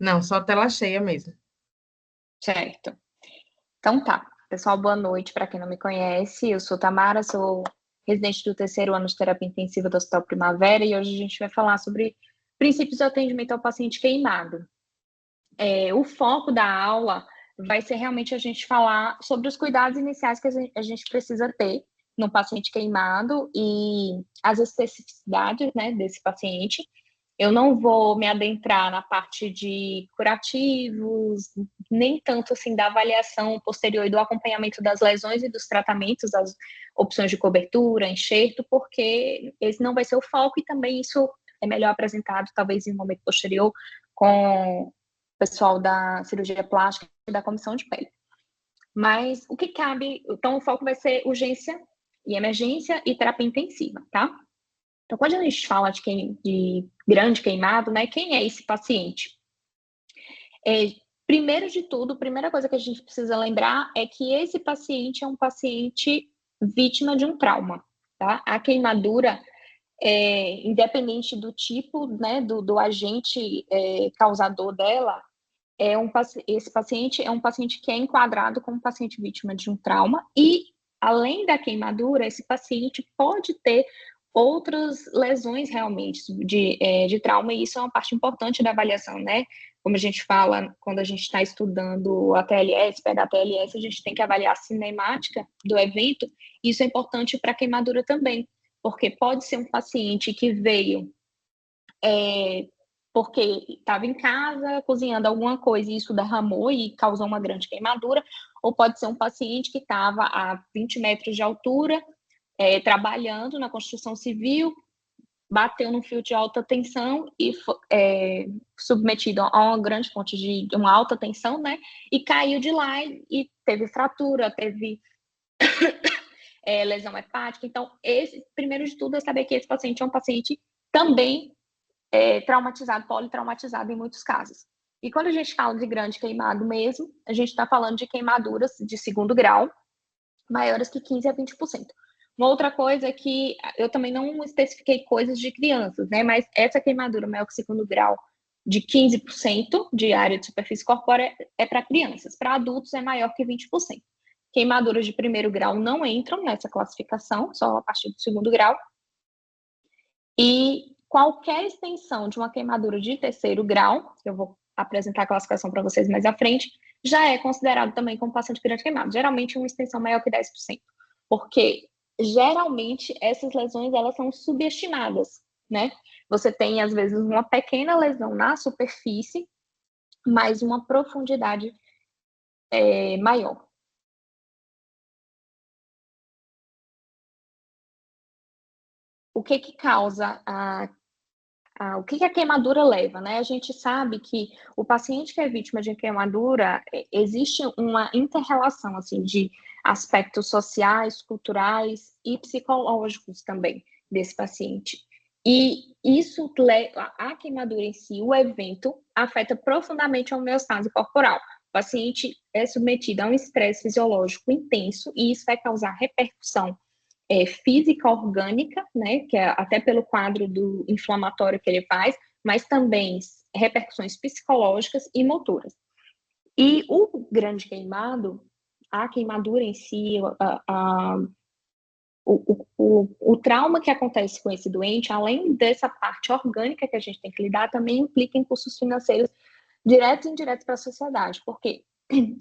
Não, só tela cheia mesmo. Certo. Então tá. Pessoal, boa noite. Para quem não me conhece, eu sou Tamara, sou residente do terceiro ano de terapia intensiva do Hospital Primavera e hoje a gente vai falar sobre princípios de atendimento ao paciente queimado. O foco da aula vai ser realmente a gente falar sobre os cuidados iniciais que a gente precisa ter no paciente queimado e as especificidades, né, desse paciente. Eu não vou me adentrar na parte de curativos, nem tanto assim da avaliação posterior e do acompanhamento das lesões e dos tratamentos, das opções de cobertura, enxerto, porque esse não vai ser o foco e também isso é melhor apresentado talvez em um momento posterior com o pessoal da cirurgia plástica e da comissão de pele. Mas o que cabe, então o foco vai ser urgência e emergência e terapia intensiva, tá? Então, quando a gente fala de grande queimado, né, quem é esse paciente? Primeiro de tudo, a primeira coisa que a gente precisa lembrar é que esse paciente é um paciente vítima de um trauma, tá? A queimadura, independente do tipo, né, do agente causador dela, esse paciente é um paciente que é enquadrado como paciente vítima de um trauma e, além da queimadura, esse paciente pode ter outras lesões realmente de trauma, e isso é uma parte importante da avaliação, né? Como a gente fala, quando a gente está estudando a TLS, perto da TLS, a gente tem que avaliar a cinemática do evento, e isso é importante para a queimadura também, porque pode ser um paciente que veio porque estava em casa cozinhando alguma coisa e isso derramou e causou uma grande queimadura, ou pode ser um paciente que estava a 20 metros de altura, trabalhando na construção civil, bateu num fio de alta tensão e submetido a uma grande fonte de uma alta tensão, né? E caiu de lá e teve fratura, teve lesão hepática. Então, primeiro de tudo, é saber que esse paciente é um paciente também traumatizado, politraumatizado em muitos casos. E quando a gente fala de grande queimado mesmo, a gente está falando de queimaduras de segundo grau, maiores que 15 a 20%. Uma outra coisa é que eu também não especifiquei coisas de crianças, né? Mas essa queimadura maior que segundo grau de 15% de área de superfície corpórea é para crianças. Para adultos é maior que 20%. Queimaduras de primeiro grau não entram nessa classificação, só a partir do segundo grau. E qualquer extensão de uma queimadura de terceiro grau, que eu vou apresentar a classificação para vocês mais à frente, já é considerado também como paciente grande queimado. Geralmente uma extensão maior que 10%, porque geralmente essas lesões elas são subestimadas, né? Você tem às vezes uma pequena lesão na superfície, mas uma profundidade maior. O que causa o que a queimadura leva, né? A gente sabe que o paciente que é vítima de queimadura, existe uma inter-relação, assim, de aspectos sociais, culturais e psicológicos também desse paciente. E isso leva, a queimadura em si, o evento, afeta profundamente a homeostase corporal. O paciente é submetido a um estresse fisiológico intenso e isso vai causar repercussão física orgânica, né, que é até pelo quadro do inflamatório que ele faz, mas também repercussões psicológicas e motoras. E o grande queimado, a queimadura em si, o trauma que acontece com esse doente, além dessa parte orgânica que a gente tem que lidar, também implica em custos financeiros diretos e indiretos para a sociedade, porque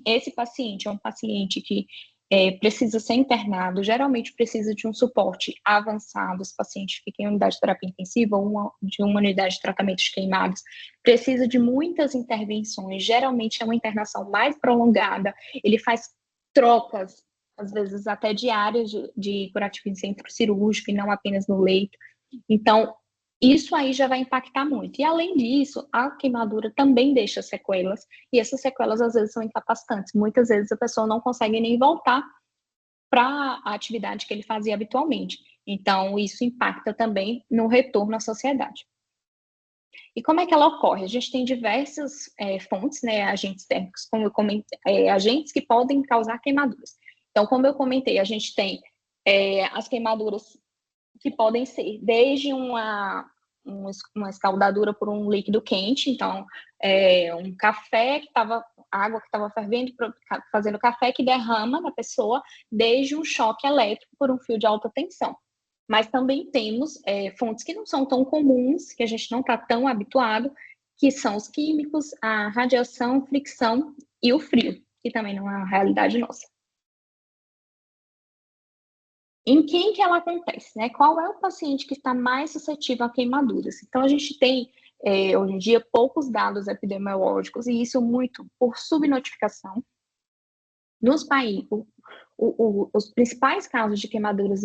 esse paciente é um paciente que precisa ser internado, geralmente precisa de um suporte avançado, esse paciente fica em unidade de terapia intensiva ou de uma unidade de tratamentos queimados, precisa de muitas intervenções, geralmente é uma internação mais prolongada, ele faz trocas, às vezes até diárias de curativo em centro cirúrgico e não apenas no leito. Então, isso aí já vai impactar muito. E além disso, a queimadura também deixa sequelas, e essas sequelas às vezes são incapacitantes. Muitas vezes a pessoa não consegue nem voltar para a atividade que ele fazia habitualmente. Então, isso impacta também no retorno à sociedade. E como é que ela ocorre? A gente tem diversas fontes, né, agentes térmicos, como eu comentei, agentes que podem causar queimaduras. Então, como eu comentei, a gente tem as queimaduras que podem ser desde uma uma escaldadura por um líquido quente, então um café que estava, água que estava fervendo, fazendo café que derrama na pessoa, desde um choque elétrico por um fio de alta tensão. Mas também temos fontes que não são tão comuns, que a gente não está tão habituado, que são os químicos, a radiação, fricção e o frio, que também não é uma realidade nossa. Em quem que ela acontece, né? Qual é o paciente que está mais suscetível a queimaduras? Então, a gente tem, hoje em dia, poucos dados epidemiológicos, e isso muito por subnotificação. Nos países, os principais casos de queimaduras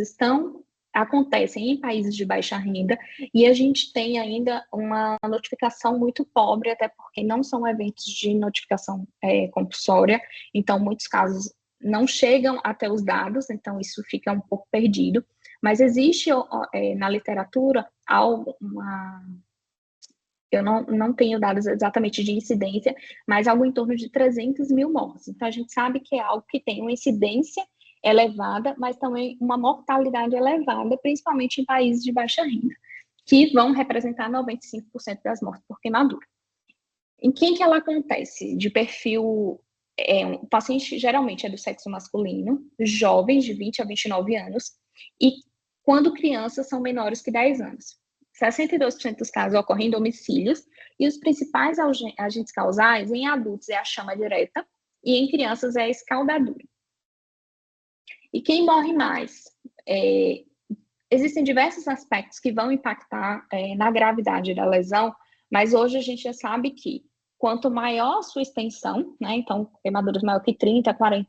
acontecem em países de baixa renda, e a gente tem ainda uma notificação muito pobre, até porque não são eventos de notificação compulsória, então muitos casos não chegam até os dados, então isso fica um pouco perdido, mas existe na literatura eu não tenho dados exatamente de incidência, mas algo em torno de 300 mil mortes. Então, a gente sabe que é algo que tem uma incidência elevada, mas também uma mortalidade elevada, principalmente em países de baixa renda, que vão representar 95% das mortes por queimadura. Em quem que ela acontece? De perfil... o paciente geralmente é do sexo masculino, jovens de 20 a 29 anos, e quando crianças são menores que 10 anos. 62% dos casos ocorrem em domicílios, e os principais agentes causais em adultos é a chama direta, e em crianças é a escaldadura. E quem morre mais? Existem diversos aspectos que vão impactar na gravidade da lesão, mas hoje a gente já sabe que quanto maior a sua extensão, né, então queimaduras maior que 30% a 40%,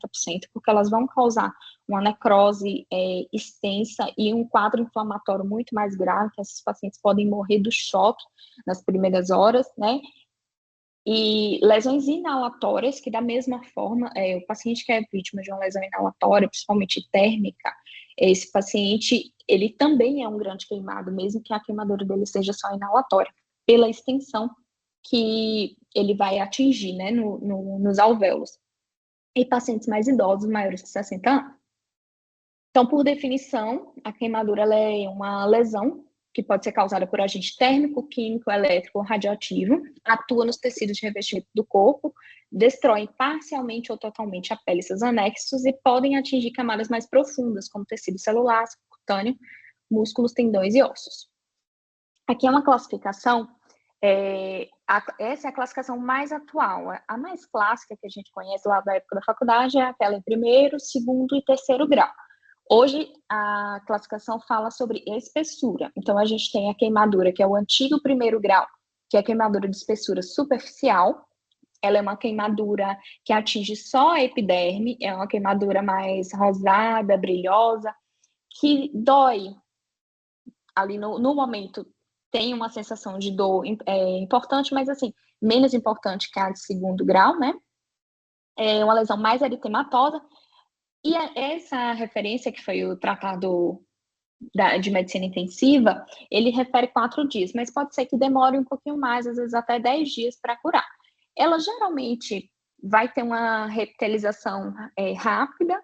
porque elas vão causar uma necrose extensa e um quadro inflamatório muito mais grave, que esses pacientes podem morrer do choque nas primeiras horas, né, e lesões inalatórias, que da mesma forma, o paciente que é vítima de uma lesão inalatória, principalmente térmica, esse paciente, ele também é um grande queimado, mesmo que a queimadura dele seja só inalatória, pela extensão que ele vai atingir, né, nos alvéolos. E pacientes mais idosos, maiores de 60 anos. Então, por definição, a queimadura ela é uma lesão que pode ser causada por agente térmico, químico, elétrico ou radioativo, atua nos tecidos de revestimento do corpo, destrói parcialmente ou totalmente a pele e seus anexos e podem atingir camadas mais profundas, como tecido celular, cutâneo, músculos, tendões e ossos. Aqui é uma classificação, essa é a classificação mais atual. A mais clássica que a gente conhece lá da época da faculdade é aquela em primeiro, segundo e terceiro grau. Hoje, a classificação fala sobre espessura. Então, a gente tem a queimadura, que é o antigo primeiro grau, que é a queimadura de espessura superficial. Ela é uma queimadura que atinge só a epiderme, é uma queimadura mais rosada, brilhosa, que dói ali no momento, tem uma sensação de dor importante, mas assim, menos importante que a de segundo grau, né? É uma lesão mais eritematosa. E essa referência, que foi o tratado de medicina intensiva, ele refere 4 dias, mas pode ser que demore um pouquinho mais, às vezes até 10 dias para curar. Ela geralmente vai ter uma revitalização rápida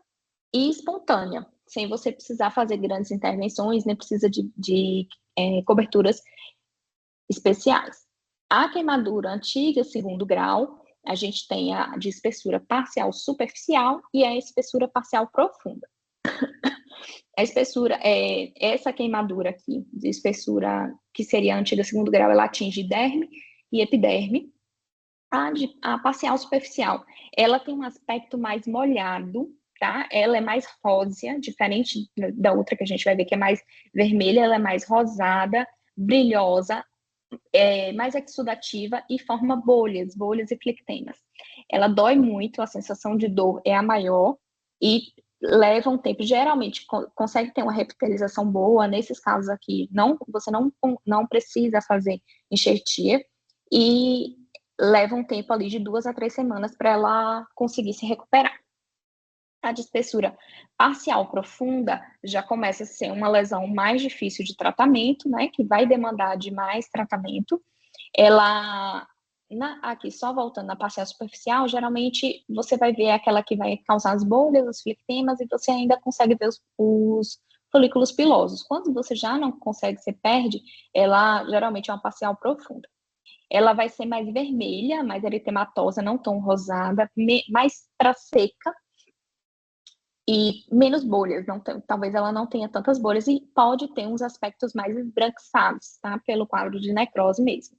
e espontânea, sem você precisar fazer grandes intervenções, nem precisa de coberturas especiais. A queimadura antiga, segundo grau, a gente tem a de espessura parcial superficial e a espessura parcial profunda. A espessura, essa queimadura aqui, de espessura que seria a antiga segundo grau, ela atinge derme e epiderme. A parcial superficial, ela tem um aspecto mais molhado, tá? Ela é mais rósea, diferente da outra que a gente vai ver que é mais vermelha, ela é mais rosada, brilhosa, mais exudativa e forma bolhas e flectemas. Ela dói muito, a sensação de dor é a maior e leva um tempo. Geralmente consegue ter uma revitalização boa. Nesses casos aqui, você não precisa fazer enxertia e leva um tempo ali de 2 a 3 semanas para ela conseguir se recuperar. A de espessura parcial profunda já começa a ser uma lesão mais difícil de tratamento, né, que vai demandar de mais tratamento. Ela, aqui, só voltando na parcial superficial, geralmente você vai ver aquela que vai causar as bolhas, os flectemas, e você ainda consegue ver folículos pilosos. Quando você já não consegue, você perde, ela geralmente é uma parcial profunda. Ela vai ser mais vermelha, mais eritematosa, não tão rosada, mais para seca e menos bolhas. Não, talvez ela não tenha tantas bolhas e pode ter uns aspectos mais esbranquiçados, tá? Pelo quadro de necrose mesmo.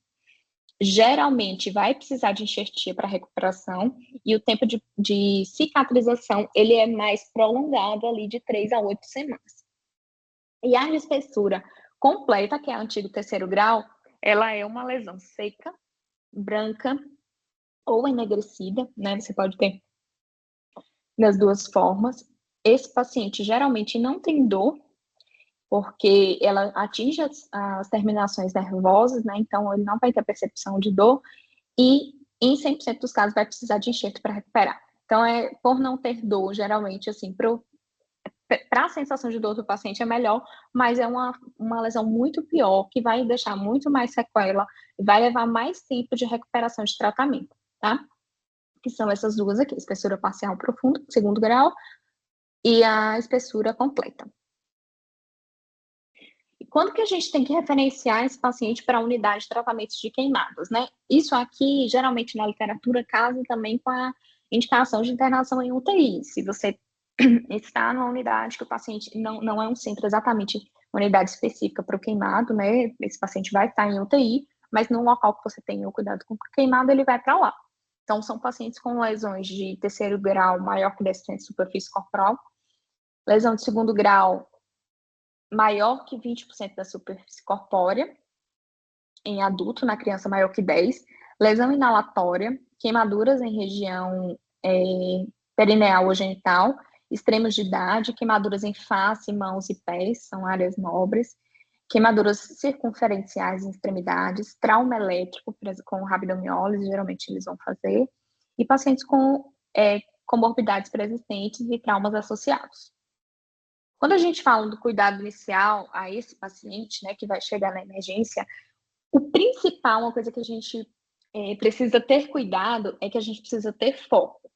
Geralmente vai precisar de enxertia para recuperação e o tempo de cicatrização ele é mais prolongado ali de 3 a 8 semanas. E a espessura completa, que é o antigo terceiro grau, ela é uma lesão seca, branca ou enegrecida, né? Você pode ter das duas formas. Esse paciente geralmente não tem dor, porque ela atinge as terminações nervosas, né? Então ele não vai ter percepção de dor e em 100% dos casos vai precisar de enxerto para recuperar. Então, por não ter dor, geralmente, assim, para a sensação de dor do paciente é melhor, mas é uma lesão muito pior, que vai deixar muito mais sequela, vai levar mais tempo de recuperação de tratamento, tá? Que são essas duas aqui, espessura parcial profunda, segundo grau, e a espessura completa. E quando que a gente tem que referenciar esse paciente para a unidade de tratamentos de queimados, né? Isso aqui, geralmente na literatura, casa também com a indicação de internação em UTI. Se você está numa unidade que o paciente não é um centro exatamente uma unidade específica para o queimado, né? Esse paciente vai estar em UTI, mas no local que você tem o cuidado com o queimado, ele vai para lá. Então, são pacientes com lesões de terceiro grau maior que 10% de superfície corporal, lesão de segundo grau maior que 20% da superfície corpórea, em adulto, na criança maior que 10, lesão inalatória, queimaduras em região perineal ou genital, extremos de idade, queimaduras em face, mãos e pés, são áreas nobres, queimaduras circunferenciais em extremidades, trauma elétrico com rabdomiólise, geralmente eles vão fazer, e pacientes com comorbidades preexistentes e traumas associados. Quando a gente fala do cuidado inicial a esse paciente, né, que vai chegar na emergência, o principal, uma coisa que a gente precisa ter cuidado é que a gente precisa ter foco.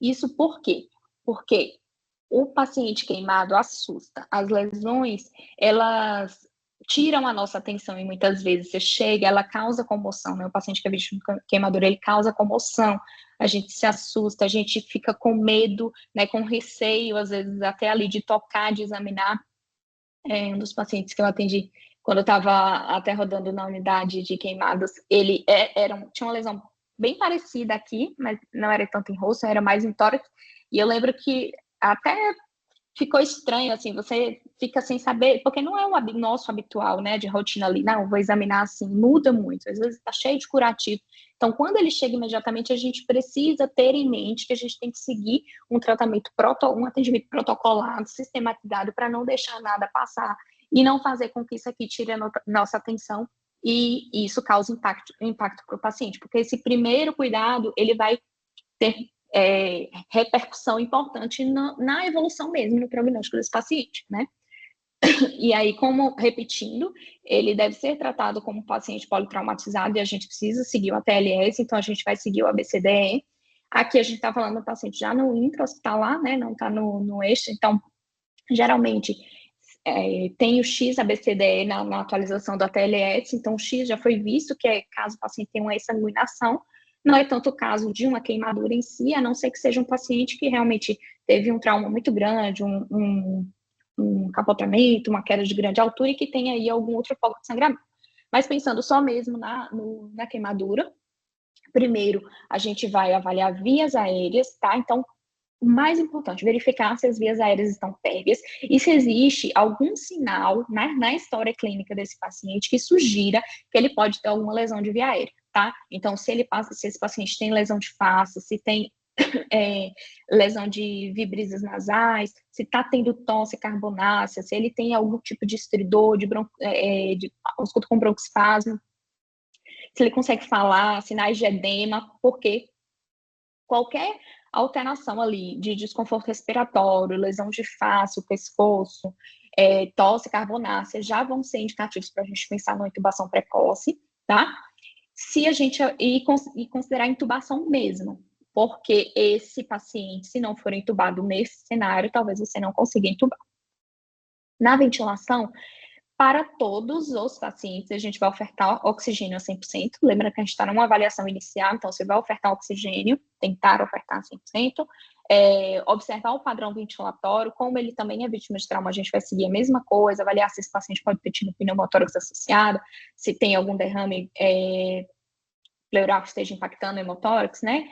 Isso por quê? Porque o paciente queimado assusta. As lesões, elas tiram a nossa atenção e muitas vezes você chega, ela causa comoção, né? O paciente que é vítima de queimadura, ele causa comoção, a gente se assusta, a gente fica com medo, né, com receio, às vezes até ali de tocar, de examinar. Um dos pacientes que eu atendi quando eu estava até rodando na unidade de queimadas, ele tinha uma lesão bem parecida aqui, mas não era tanto em rosto, era mais em tórax, e eu lembro que até ficou estranho, assim, você fica sem saber, porque não é o nosso habitual, né, de rotina ali, não, vou examinar assim, muda muito, às vezes está cheio de curativo. Então, quando ele chega imediatamente, a gente precisa ter em mente que a gente tem que seguir um tratamento, um atendimento protocolado, sistematizado, para não deixar nada passar e não fazer com que isso aqui tire a nossa atenção e isso cause impacto para o paciente, porque esse primeiro cuidado, ele vai ter repercussão importante na evolução mesmo, no prognóstico desse paciente, né? E aí, repetindo, ele deve ser tratado como paciente politraumatizado e a gente precisa seguir o ATLS, então a gente vai seguir o ABCDE. Aqui a gente está falando do paciente já no intra-hospitalar, né? Não está no eixo, então, geralmente, tem o X-ABCDE na atualização do ATLS, então o X já foi visto, que é caso o paciente tenha uma exsanguinação, não é tanto o caso de uma queimadura em si, a não ser que seja um paciente que realmente teve um trauma muito grande, um capotamento, uma queda de grande altura e que tenha aí algum outro foco de sangramento. Mas pensando só mesmo na queimadura, primeiro a gente vai avaliar vias aéreas, tá? Então, o mais importante, verificar se as vias aéreas estão pérvias e se existe algum sinal na história clínica desse paciente que sugira que ele pode ter alguma lesão de via aérea, tá? Então, se esse paciente tem lesão de face, se tem lesão de vibrisas nasais, se está tendo tosse carbonácea, se ele tem algum tipo de estridor, de escuta com broncoespasmo, se ele consegue falar, sinais de edema, porque qualquer alteração ali de desconforto respiratório, lesão de face, o pescoço, tosse, carbonácea, já vão ser indicativos para a gente pensar numa intubação precoce, tá? Se a gente considerar intubação mesmo, porque esse paciente, se não for intubado nesse cenário, talvez você não consiga intubar. Na ventilação, para todos os pacientes, a gente vai ofertar oxigênio a 100%. Lembra que a gente está numa avaliação inicial, então você vai ofertar oxigênio, tentar ofertar 100%. Observar o padrão ventilatório, como ele também é vítima de trauma, a gente vai seguir a mesma coisa, avaliar se esse paciente pode ter tido pneumotórax associado, se tem algum derrame pleural que esteja impactando o hemotórax, né?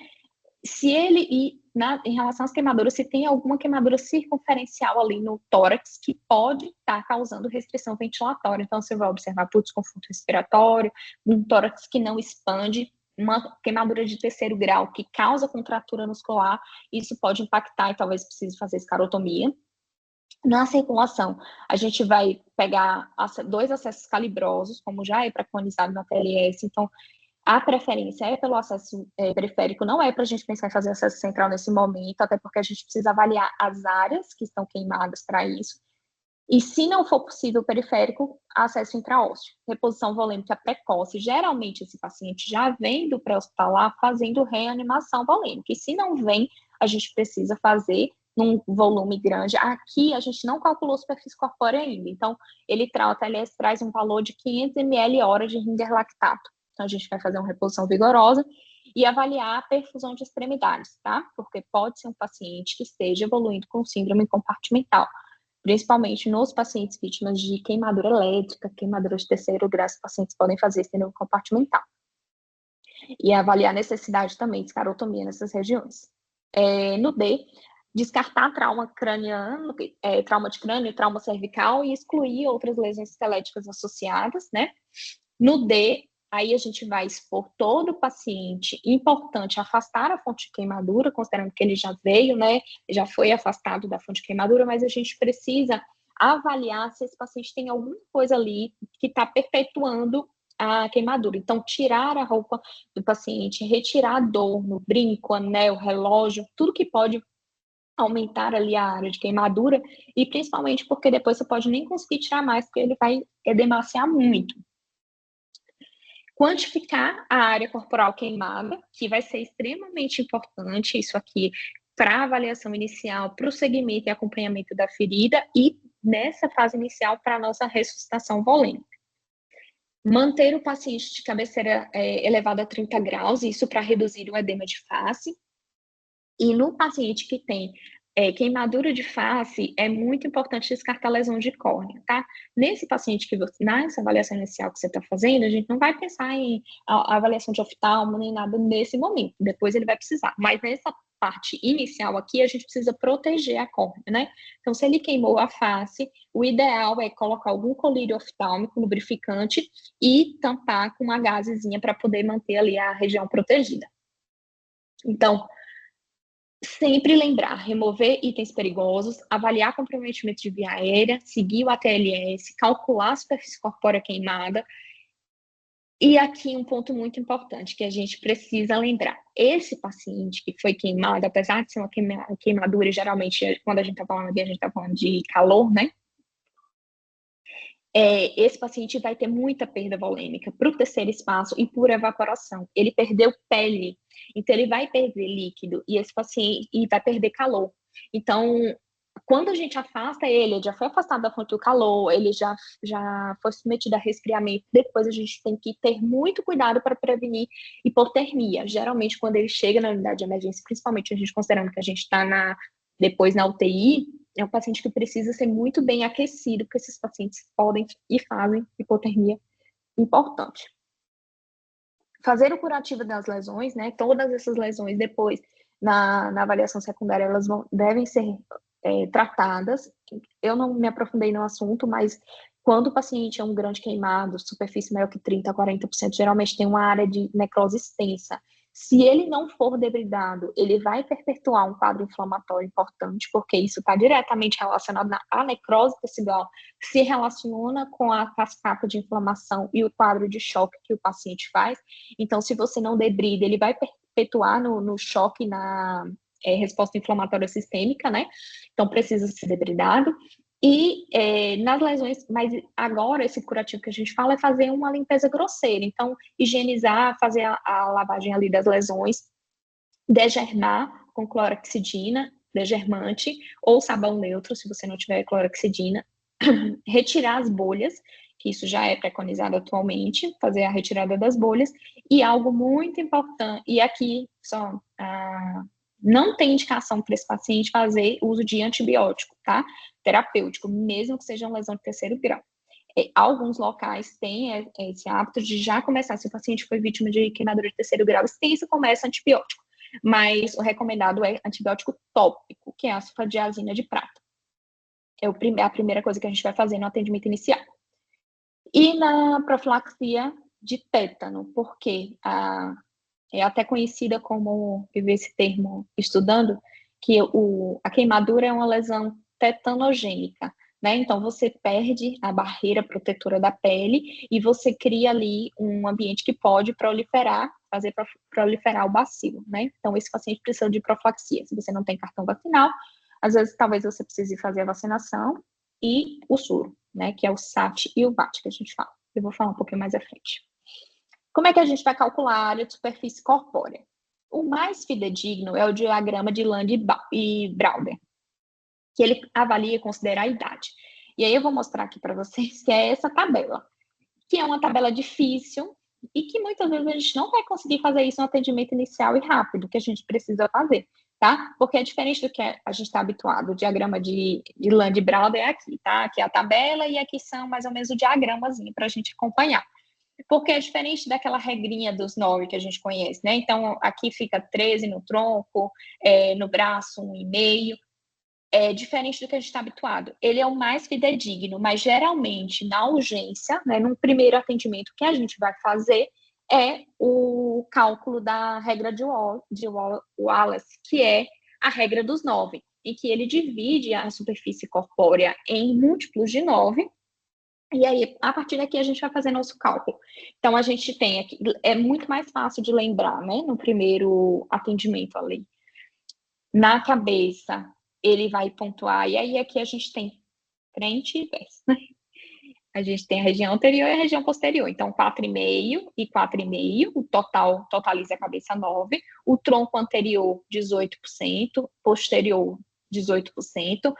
Se ele, em relação às queimaduras, se tem alguma queimadura circunferencial ali no tórax que pode estar causando restrição ventilatória. Então, você vai observar por desconforto respiratório, um tórax que não expande, uma queimadura de terceiro grau que causa contratura muscular, isso pode impactar e talvez precise fazer escarotomia. Na circulação, a gente vai pegar 2 acessos calibrosos, como já é preconizado na TLS, então a preferência é pelo acesso periférico, não é para a gente pensar em fazer acesso central nesse momento, até porque a gente precisa avaliar as áreas que estão queimadas para isso. E se não for possível o periférico, acesso intraósseo. Reposição volêmica precoce. Geralmente esse paciente já vem do pré-hospitalar fazendo reanimação volêmica. E se não vem, a gente precisa fazer num volume grande. Aqui a gente não calculou superfície corpórea ainda. Então, o TLS traz um valor de 500 ml hora de Ringer lactato. Então, a gente vai fazer uma reposição vigorosa e avaliar a perfusão de extremidades, tá? Porque pode ser um paciente que esteja evoluindo com síndrome compartimental, principalmente nos pacientes vítimas de queimadura elétrica, queimadura de terceiro grau, os pacientes podem fazer síndrome compartimental. E avaliar a necessidade também de escarotomia nessas regiões. No D, descartar trauma craniano, trauma de crânio, trauma cervical e excluir outras lesões esqueléticas associadas, né? No D, aí a gente vai expor todo o paciente, importante afastar a fonte de queimadura, considerando que ele já veio, né, já foi afastado da fonte de queimadura, mas a gente precisa avaliar se esse paciente tem alguma coisa ali que está perpetuando a queimadura. Então, tirar a roupa do paciente, retirar adorno, brinco, anel, relógio, tudo que pode aumentar ali a área de queimadura, e principalmente porque depois você pode nem conseguir tirar mais, porque ele vai edemaciar muito. Quantificar a área corporal queimada, que vai ser extremamente importante, isso aqui, para a avaliação inicial, para o segmento e acompanhamento da ferida, e nessa fase inicial, para a nossa ressuscitação volêmica. Manter o paciente de cabeceira elevada a 30 graus, isso para reduzir o edema de face. E no paciente que tem queimadura de face, é muito importante descartar lesão de córnea, tá? Nesse paciente nessa avaliação inicial que você está fazendo, a gente não vai pensar em avaliação de oftalmo nem nada nesse momento, depois ele vai precisar. Mas nessa parte inicial aqui, a gente precisa proteger a córnea, né? Então, se ele queimou a face, o ideal é colocar algum colírio oftálmico lubrificante e tampar com uma gazezinha para poder manter ali a região protegida. Então, sempre lembrar, remover itens perigosos, avaliar comprometimento de via aérea, seguir o ATLS, calcular a superfície corpórea queimada. E aqui um ponto muito importante que a gente precisa lembrar. Esse paciente que foi queimado, apesar de ser uma queimadura, geralmente quando a gente está falando aqui, a gente está falando de calor, né? Esse paciente vai ter muita perda volêmica para o terceiro espaço e por evaporação. Ele perdeu pele, então ele vai perder líquido e esse paciente vai perder calor. Então, quando a gente afasta ele já foi afastado da fonte do calor, ele já foi submetido a resfriamento. Depois a gente tem que ter muito cuidado para prevenir hipotermia. Geralmente, quando ele chega na unidade de emergência, principalmente a gente considerando que a gente está depois na UTI, é um paciente que precisa ser muito bem aquecido, porque esses pacientes podem e fazem hipotermia importante. Fazer o curativo das lesões, né? Todas essas lesões depois, na avaliação secundária, elas devem ser tratadas. Eu não me aprofundei no assunto, mas quando o paciente é um grande queimado, superfície maior que 30% a 40%, geralmente tem uma área de necrose extensa. Se ele não for debridado, ele vai perpetuar um quadro inflamatório importante, porque isso está diretamente relacionado à necrose tecidual, se relaciona com a cascata de inflamação e o quadro de choque que o paciente faz. Então, se você não debrida, ele vai perpetuar no choque, na resposta inflamatória sistêmica, né? Então, precisa ser debridado. E nas lesões, mas agora esse curativo que a gente fala é fazer uma limpeza grosseira. Então, higienizar, fazer a lavagem ali das lesões, degermar com cloroxidina, degermante, ou sabão neutro, se você não tiver cloroxidina, retirar as bolhas, que isso já é preconizado atualmente, fazer a retirada das bolhas, e algo muito importante, e aqui só não tem indicação para esse paciente fazer uso de antibiótico, tá? Terapêutico, mesmo que seja uma lesão de terceiro grau. Alguns locais têm esse hábito de já começar, se o paciente foi vítima de queimadura de terceiro grau extensa, começa antibiótico. Mas o recomendado é antibiótico tópico, que é a sulfadiazina de prata. É a primeira coisa que a gente vai fazer no atendimento inicial. E na profilaxia de tétano, porque é até conhecida como, eu vi esse termo estudando, que a queimadura é uma lesão tetanogênica, né? Então, você perde a barreira protetora da pele e você cria ali um ambiente que pode proliferar, fazer proliferar o bacilo, né? Então, esse paciente precisa de profilaxia. Se você não tem cartão vacinal, às vezes, talvez você precise fazer a vacinação e o soro, né? Que é o SAT e o VAT que a gente fala. Eu vou falar um pouquinho mais à frente. Como é que a gente vai calcular a área de superfície corpórea? O mais fidedigno é o diagrama de Land e Brauder, que ele avalia e considera a idade. E aí eu vou mostrar aqui para vocês que é essa tabela, que é uma tabela difícil e que muitas vezes a gente não vai conseguir fazer isso no atendimento inicial e rápido, que a gente precisa fazer, tá? Porque é diferente do que a gente está habituado. O diagrama de Land e Brauder é aqui, tá? Aqui é a tabela e aqui são mais ou menos o diagramazinho para a gente acompanhar. Porque é diferente daquela regrinha dos 9 que a gente conhece, né? Então, aqui fica 13 no tronco, no braço 1,5. É diferente do que a gente está habituado. Ele é o mais fidedigno, mas geralmente na urgência, né, no primeiro atendimento, o que a gente vai fazer é o cálculo da regra de Wallace, que é a regra dos 9, em que ele divide a superfície corpórea em múltiplos de 9. E aí, a partir daqui, a gente vai fazer nosso cálculo. Então, a gente tem aqui, é muito mais fácil de lembrar, né? No primeiro atendimento ali. Na cabeça, ele vai pontuar, e aí aqui a gente tem frente e verso, né? A gente tem a região anterior e a região posterior. Então, 4,5 e 4,5, o total totaliza a cabeça 9, o tronco anterior, 18%, posterior, 18%,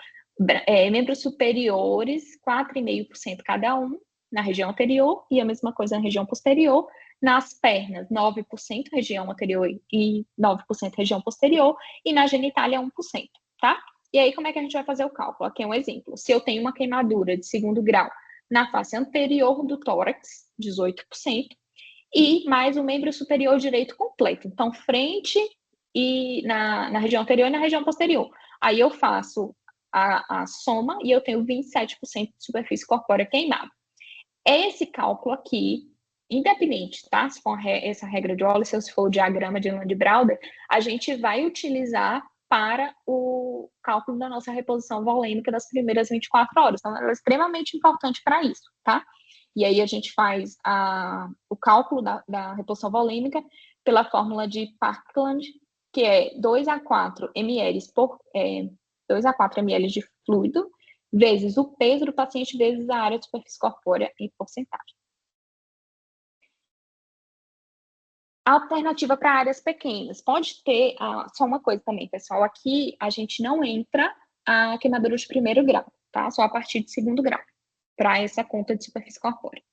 membros superiores, 4,5% cada um, na região anterior, e a mesma coisa na região posterior. Nas pernas, 9% região anterior e 9% região posterior, e na genitália, 1%, tá? E aí, como é que a gente vai fazer o cálculo? Aqui é um exemplo. Se eu tenho uma queimadura de segundo grau na face anterior do tórax, 18%, e mais o membro superior direito completo. Então, frente e na região anterior e na região posterior. Aí eu faço a soma e eu tenho 27% de superfície corpórea queimada. Esse cálculo aqui, independente, tá? Se for essa regra de Wallace ou se for o diagrama de Land-Brauder, a gente vai utilizar para o cálculo da nossa reposição volêmica das primeiras 24 horas. Então, ela é extremamente importante para isso, tá? E aí a gente faz o cálculo da reposição volêmica pela fórmula de Parkland, que é 2 a 4 ml 2 a 4 ml de fluido, vezes o peso do paciente, vezes a área de superfície corpórea em porcentagem. Alternativa para áreas pequenas. Pode ter, só uma coisa também, pessoal, aqui a gente não entra a queimadura de primeiro grau, tá? Só a partir de segundo grau, para essa conta de superfície corpórea.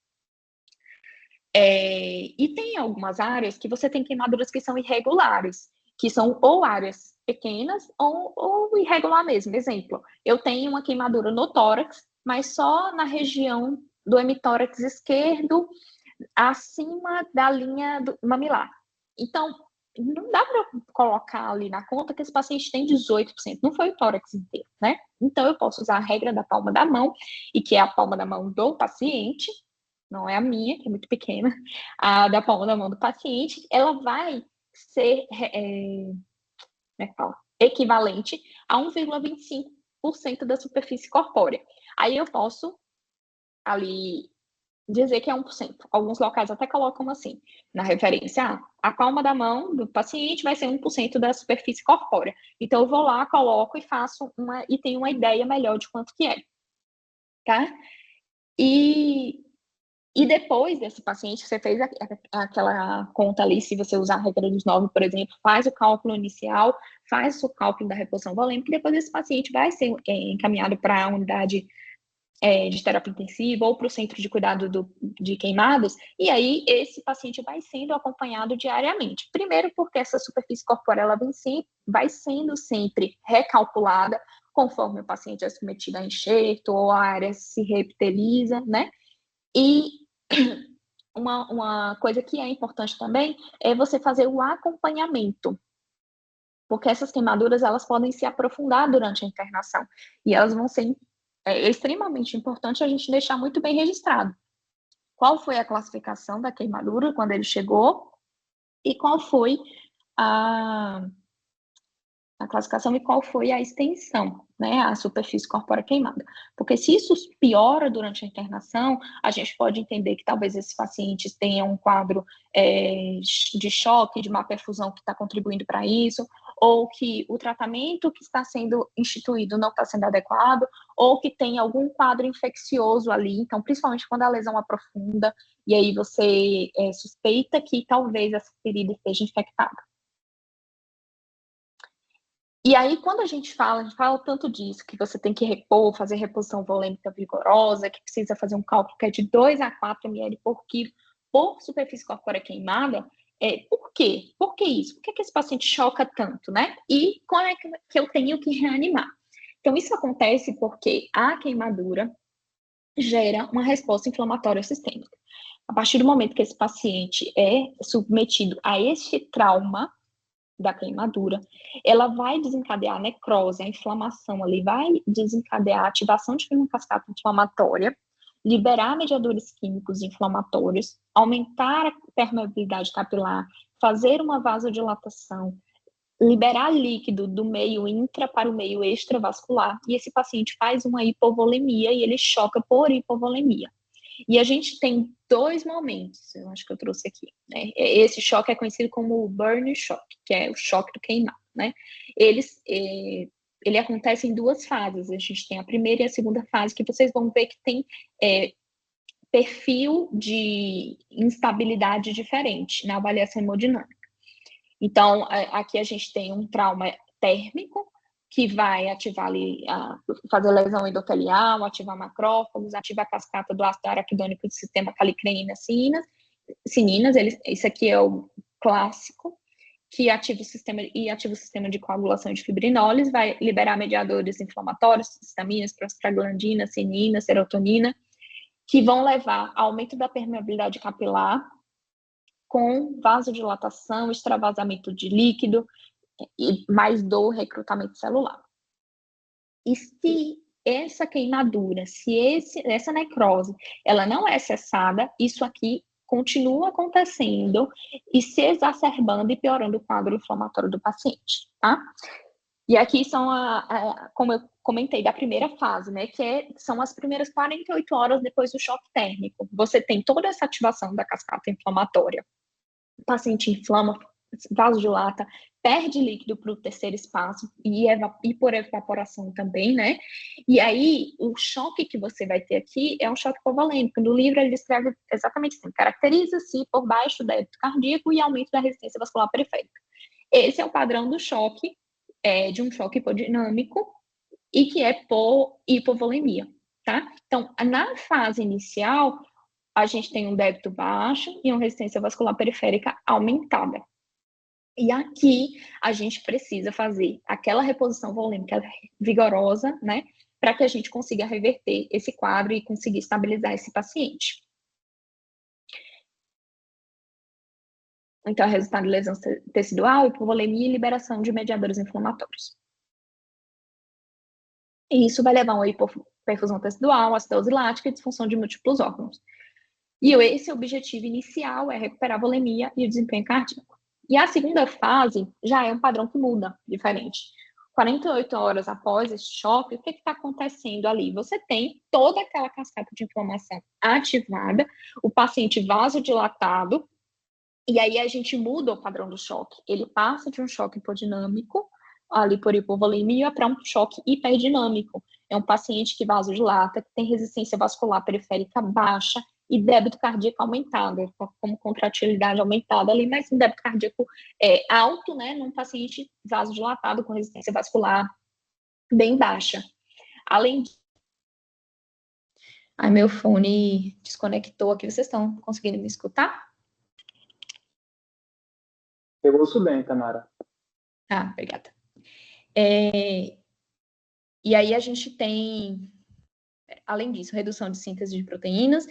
E tem algumas áreas que você tem queimaduras que são irregulares, que são ou áreas pequenas ou irregular mesmo. Exemplo, eu tenho uma queimadura no tórax, mas só na região do hemitórax esquerdo, acima da linha do mamilar. Então, não dá para colocar ali na conta que esse paciente tem 18%, não foi o tórax inteiro, né? Então, eu posso usar a regra da palma da mão, e que é a palma da mão do paciente, não é a minha, que é muito pequena, a da palma da mão do paciente, ela vai ser equivalente a 1,25% da superfície corpórea. Aí eu posso ali dizer que é 1%. Alguns locais até colocam assim, na referência, a palma da mão do paciente vai ser 1% da superfície corpórea. Então, eu vou lá, coloco e faço e tenho uma ideia melhor de quanto que é, tá? E depois desse paciente, você fez aquela conta ali, se você usar a regra dos 9, por exemplo, faz o cálculo inicial, faz o cálculo da reposição volêmica, e depois esse paciente vai ser encaminhado para a unidade de terapia intensiva ou para o centro de cuidado de queimados, e aí esse paciente vai sendo acompanhado diariamente. Primeiro porque essa superfície corporal ela vai sendo sempre recalculada conforme o paciente é submetido a enxerto ou a área se reepiteliza, né? E uma coisa que é importante também é você fazer o acompanhamento, porque essas queimaduras elas podem se aprofundar durante a internação e elas vão ser extremamente importante a gente deixar muito bem registrado qual foi a classificação da queimadura quando ele chegou e qual foi a classificação e qual foi a extensão, né, a superfície corpórea queimada. Porque se isso piora durante a internação, a gente pode entender que talvez esses pacientes tenham um quadro de choque, de má perfusão que está contribuindo para isso, ou que o tratamento que está sendo instituído não está sendo adequado, ou que tem algum quadro infeccioso ali, então, principalmente quando a lesão aprofunda, e aí você suspeita que talvez essa ferida esteja infectada. E aí, quando a gente fala tanto disso, que você tem que repor, fazer reposição volêmica vigorosa, que precisa fazer um cálculo que é de 2 a 4 ml por quilo por superfície corpórea queimada, por quê? Por que isso? Por que esse paciente choca tanto, né? E como é que eu tenho que reanimar? Então, isso acontece porque a queimadura gera uma resposta inflamatória sistêmica. A partir do momento que esse paciente é submetido a este trauma, da queimadura, ela vai desencadear a necrose, a inflamação ali, vai desencadear a ativação de uma cascata inflamatória, liberar mediadores químicos inflamatórios, aumentar a permeabilidade capilar, fazer uma vasodilatação, liberar líquido do meio intra para o meio extravascular, e esse paciente faz uma hipovolemia e ele choca por hipovolemia. E a gente tem 2 momentos, eu acho que eu trouxe aqui, né? Esse choque é conhecido como o burn shock, que é o choque do queimado, né? Ele acontece em 2 fases. A gente tem a primeira e a segunda fase, que vocês vão ver que tem perfil de instabilidade diferente na avaliação hemodinâmica. Então, aqui a gente tem um trauma térmico, que vai ativar ali, fazer lesão endotelial, ativar macrófagos, ativar a cascata do ácido araquidônico do sistema calicreína sininas. Isso aqui é o clássico, que ativa o sistema de coagulação de fibrinolis, vai liberar mediadores inflamatórios, histaminas, prostaglandina, senina, serotonina, que vão levar ao aumento da permeabilidade capilar, com vasodilatação, extravasamento de líquido, e mais dor, recrutamento celular. E se essa queimadura, essa necrose, ela não é cessada, isso aqui continua acontecendo e se exacerbando e piorando o quadro inflamatório do paciente, tá? E aqui são, como eu comentei, da primeira fase, né, são as primeiras 48 horas depois do choque térmico. Você tem toda essa ativação da cascata inflamatória. O paciente inflama, vasodilata, perde líquido para o terceiro espaço e por evaporação também, né? E aí, o choque que você vai ter aqui é um choque hipovolêmico. No livro, ele descreve exatamente assim: caracteriza-se por baixo débito cardíaco e aumento da resistência vascular periférica. Esse é o padrão do choque, de um choque hipodinâmico e que é por hipovolemia, tá? Então, na fase inicial, a gente tem um débito baixo e uma resistência vascular periférica aumentada. E aqui a gente precisa fazer aquela reposição volêmica vigorosa, né, para que a gente consiga reverter esse quadro e conseguir estabilizar esse paciente. Então, resultado de lesão tecidual, hipovolemia e liberação de mediadores inflamatórios. E isso vai levar a uma hipoperfusão tecidual, acidose lática e disfunção de múltiplos órgãos. E esse objetivo inicial é recuperar a volemia e o desempenho cardíaco. E a segunda fase já é um padrão que muda, diferente. 48 horas após esse choque, o que está acontecendo ali? Você tem toda aquela cascata de inflamação ativada, o paciente vasodilatado, e aí a gente muda o padrão do choque. Ele passa de um choque hipodinâmico, ali por hipovolemia, para um choque hiperdinâmico. É um paciente que vasodilata, que tem resistência vascular periférica baixa e débito cardíaco aumentado, como contratilidade aumentada ali, mas um débito cardíaco alto, né, num paciente vasodilatado com resistência vascular bem baixa. Além Ai, meu fone desconectou aqui. Vocês estão conseguindo me escutar? Eu ouço bem, Tamara. Ah, obrigada. E aí a gente tem, além disso, redução de síntese de proteínas.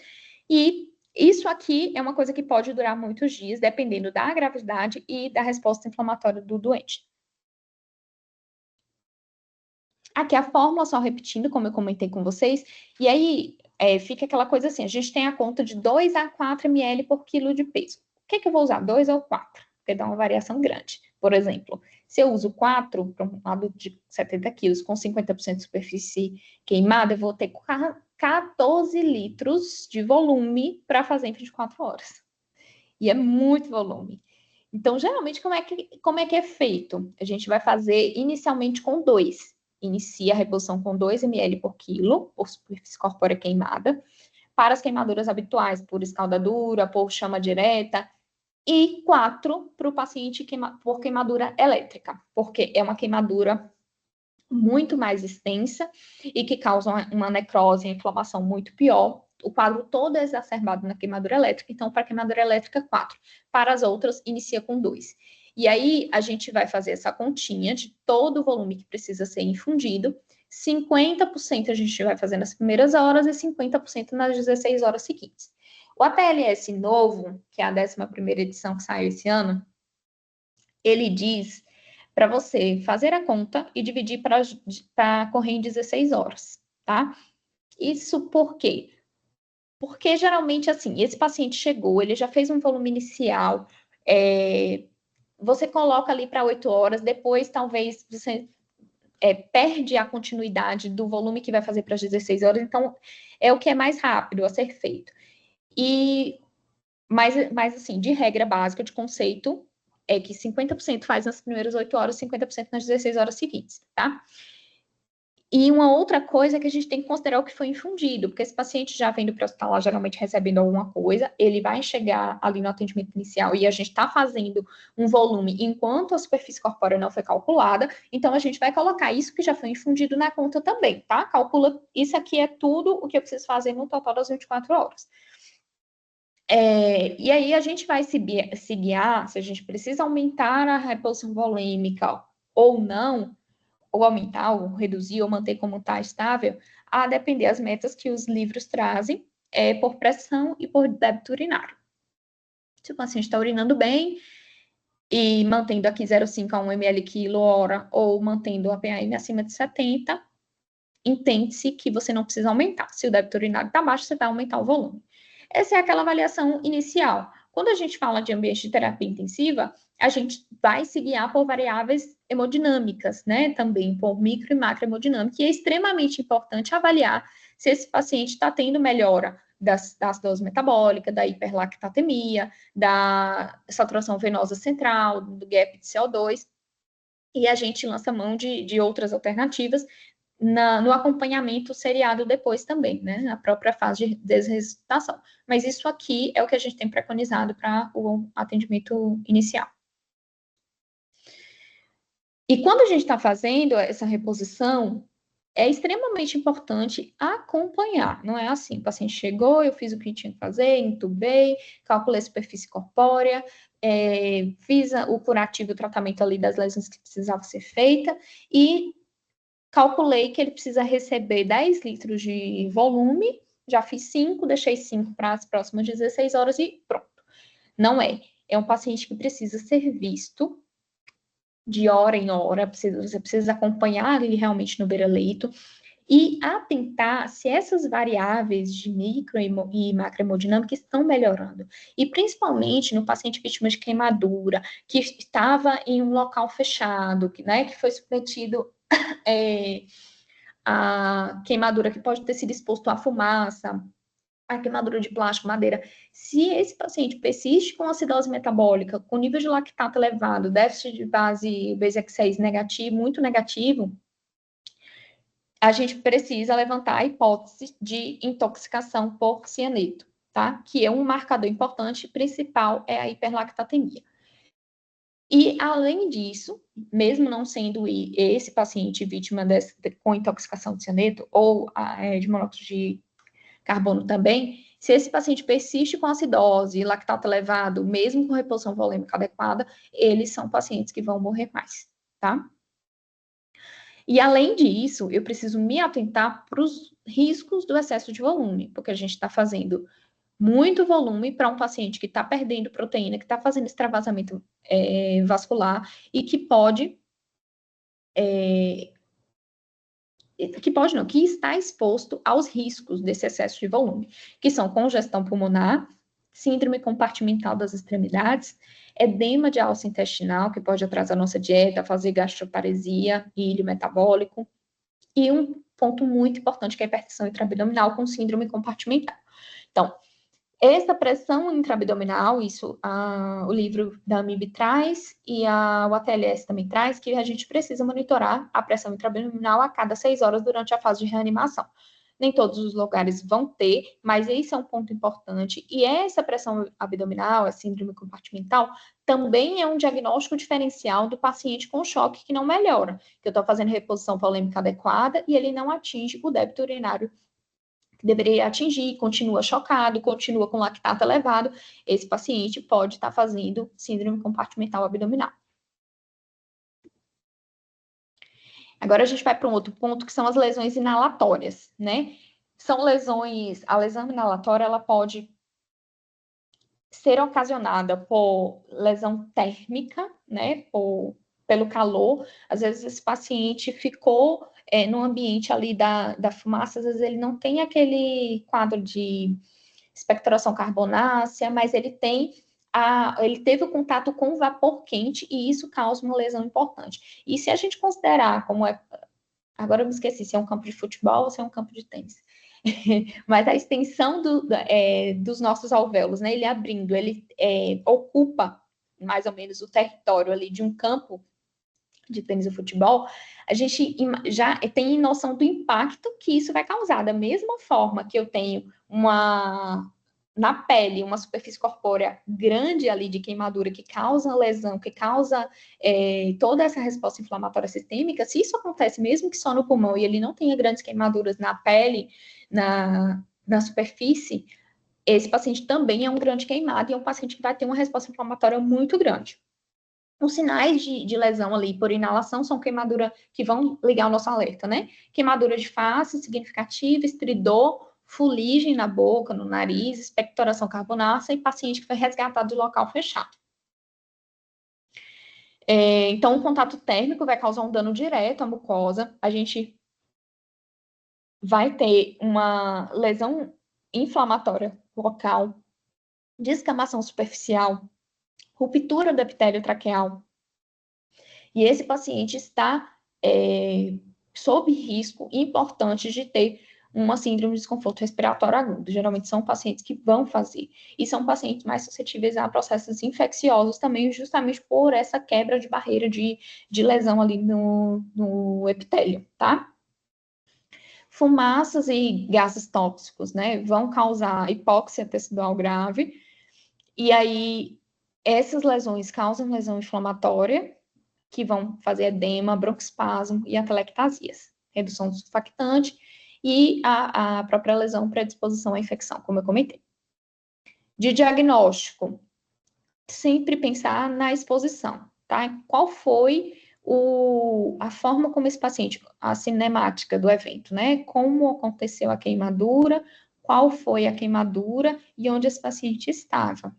E isso aqui é uma coisa que pode durar muitos dias, dependendo da gravidade e da resposta inflamatória do doente. Aqui a fórmula, só repetindo, como eu comentei com vocês, e aí fica aquela coisa assim, a gente tem a conta de 2 a 4 ml por quilo de peso. O que eu vou usar? 2 ou 4? Porque dá uma variação grande. Por exemplo, se eu uso 4 para um adulto de 70 quilos com 50% de superfície queimada, eu vou ter 14 litros de volume para fazer em 24 horas. E é muito volume. Então, geralmente, como é que é feito? A gente vai fazer inicialmente com 2. Inicia a reposição com 2 ml por quilo, por superfície corpórea queimada, para as queimaduras habituais, por escaldadura, por chama direta, e 4 para o paciente por queimadura elétrica, porque é uma queimadura muito mais extensa e que causa uma necrose e inflamação muito pior. O quadro todo é exacerbado na queimadura elétrica, então, para a queimadura elétrica, 4. Para as outras, inicia com 2. E aí, a gente vai fazer essa continha de todo o volume que precisa ser infundido. 50% a gente vai fazer nas primeiras horas e 50% nas 16 horas seguintes. O ATLS novo, que é a 11ª edição que saiu esse ano, ele diz para você fazer a conta e dividir para correr em 16 horas, tá? Isso por quê? Porque geralmente, assim, esse paciente chegou, ele já fez um volume inicial, você coloca ali para 8 horas, depois talvez você perde a continuidade do volume que vai fazer para as 16 horas, então é o que é mais rápido a ser feito. Mas assim, de regra básica, de conceito, é que 50% faz nas primeiras 8 horas, 50% nas 16 horas seguintes, tá? E uma outra coisa é que a gente tem que considerar o que foi infundido, porque esse paciente já vem para o hospital, geralmente recebendo alguma coisa, ele vai chegar ali no atendimento inicial e a gente está fazendo um volume enquanto a superfície corpórea não foi calculada, então a gente vai colocar isso que já foi infundido na conta também, tá? Calcula, isso aqui é tudo o que eu preciso fazer no total das 24 horas. E aí a gente vai se guiar se a gente precisa aumentar a reposição volêmica ou não, ou aumentar, ou reduzir, ou manter como está estável, a depender das metas que os livros trazem, por pressão e por débito urinário. Se o paciente está urinando bem e mantendo aqui 0,5 a 1 ml quilo hora, ou mantendo a PAM acima de 70, entende-se que você não precisa aumentar. Se o débito urinário está baixo, você vai aumentar o volume. Essa é aquela avaliação inicial. Quando a gente fala de ambiente de terapia intensiva, a gente vai se guiar por variáveis hemodinâmicas, né? Também por micro e macrohemodinâmica, e é extremamente importante avaliar se esse paciente está tendo melhora da acidose metabólica, da hiperlactatemia, da saturação venosa central, do gap de CO2, e a gente lança mão de outras alternativas no acompanhamento seriado depois também, né? Na própria fase de desressuscitação. Mas isso aqui é o que a gente tem preconizado para o atendimento inicial. E quando a gente está fazendo essa reposição, é extremamente importante acompanhar. Não é assim, o paciente chegou, eu fiz o que tinha que fazer, entubei, calculei a superfície corpórea, fiz o curativo, o tratamento ali das lesões que precisava ser feita e calculei que ele precisa receber 10 litros de volume, já fiz 5, deixei 5 para as próximas 16 horas e pronto. Não é. É um paciente que precisa ser visto de hora em hora, você precisa acompanhar ele realmente no beira-leito e atentar se essas variáveis de micro e macrohemodinâmica estão melhorando. E principalmente no paciente vítima de queimadura, que estava em um local fechado, que foi submetido a queimadura que pode ter sido exposto à fumaça, a queimadura de plástico, madeira. Se esse paciente persiste com acidose metabólica, com nível de lactato elevado, déficit de base BZX6 negativo, muito negativo, a gente precisa levantar a hipótese de intoxicação por cianeto, tá? Que é um marcador importante, principal é a hiperlactatemia. E, além disso, mesmo não sendo esse paciente vítima com intoxicação de cianeto ou de monóxido de carbono também, se esse paciente persiste com acidose e lactato elevado, mesmo com reposição volêmica adequada, eles são pacientes que vão morrer mais, tá? E além disso, eu preciso me atentar para os riscos do excesso de volume, porque a gente está fazendo muito volume para um paciente que está perdendo proteína, que está fazendo extravasamento vascular e que pode que está exposto aos riscos desse excesso de volume, que são congestão pulmonar, síndrome compartimental das extremidades, edema de alça intestinal, que pode atrasar a nossa dieta, fazer gastroparesia, ilho metabólico, e um ponto muito importante que é a hipertensão intraabdominal com síndrome compartimental. Então, essa pressão intraabdominal, isso o livro da AMIB traz e o ATLS também traz, que a gente precisa monitorar a pressão intraabdominal a cada 6 horas durante a fase de reanimação. Nem todos os lugares vão ter, mas esse é um ponto importante. E essa pressão abdominal, a síndrome compartimental, também é um diagnóstico diferencial do paciente com choque que não melhora, que eu estou fazendo reposição volêmica adequada e ele não atinge o débito urinário que deveria atingir, continua chocado, continua com lactato elevado, esse paciente pode estar fazendo síndrome compartimental abdominal. Agora a gente vai para um outro ponto, que são as lesões inalatórias, né? São lesões, a lesão inalatória, ela pode ser ocasionada por lesão térmica, né? Pelo calor. Às vezes esse paciente ficou no ambiente ali da fumaça, às vezes ele não tem aquele quadro de expectoração carbonácea, mas ele teve o contato com vapor quente e isso causa uma lesão importante. E se a gente considerar agora eu me esqueci se é um campo de futebol ou se é um campo de tênis, mas a extensão dos nossos alvéolos, né, ele abrindo, ele ocupa mais ou menos o território ali de um campo de tênis ou futebol, a gente já tem noção do impacto que isso vai causar. Da mesma forma que eu tenho na pele, uma superfície corpórea grande ali de queimadura que causa lesão, que causa toda essa resposta inflamatória sistêmica, se isso acontece mesmo que só no pulmão e ele não tenha grandes queimaduras na pele, na superfície, esse paciente também é um grande queimado e é um paciente que vai ter uma resposta inflamatória muito grande. Os sinais de lesão ali por inalação são queimadura que vão ligar o nosso alerta, né? Queimadura de face significativa, estridor, fuligem na boca, no nariz, expectoração carbonácea e paciente que foi resgatado de local fechado. Então, o contato térmico vai causar um dano direto à mucosa. A gente vai ter uma lesão inflamatória local, descamação superficial, ruptura do epitélio traqueal. E esse paciente está sob risco importante de ter uma síndrome de desconforto respiratório agudo. Geralmente são pacientes que vão fazer. E são pacientes mais suscetíveis a processos infecciosos também, justamente por essa quebra de barreira de lesão ali no epitélio, tá? Fumaças e gases tóxicos, né, vão causar hipóxia tecidual grave. E aí, essas lesões causam lesão inflamatória, que vão fazer edema, broncoespasmo e atelectasias, redução do surfactante e a própria lesão predisposição à infecção, como eu comentei. De diagnóstico, sempre pensar na exposição, tá? Qual foi a forma como esse paciente, a cinemática do evento, né? Como aconteceu a queimadura, qual foi a queimadura e onde esse paciente estava.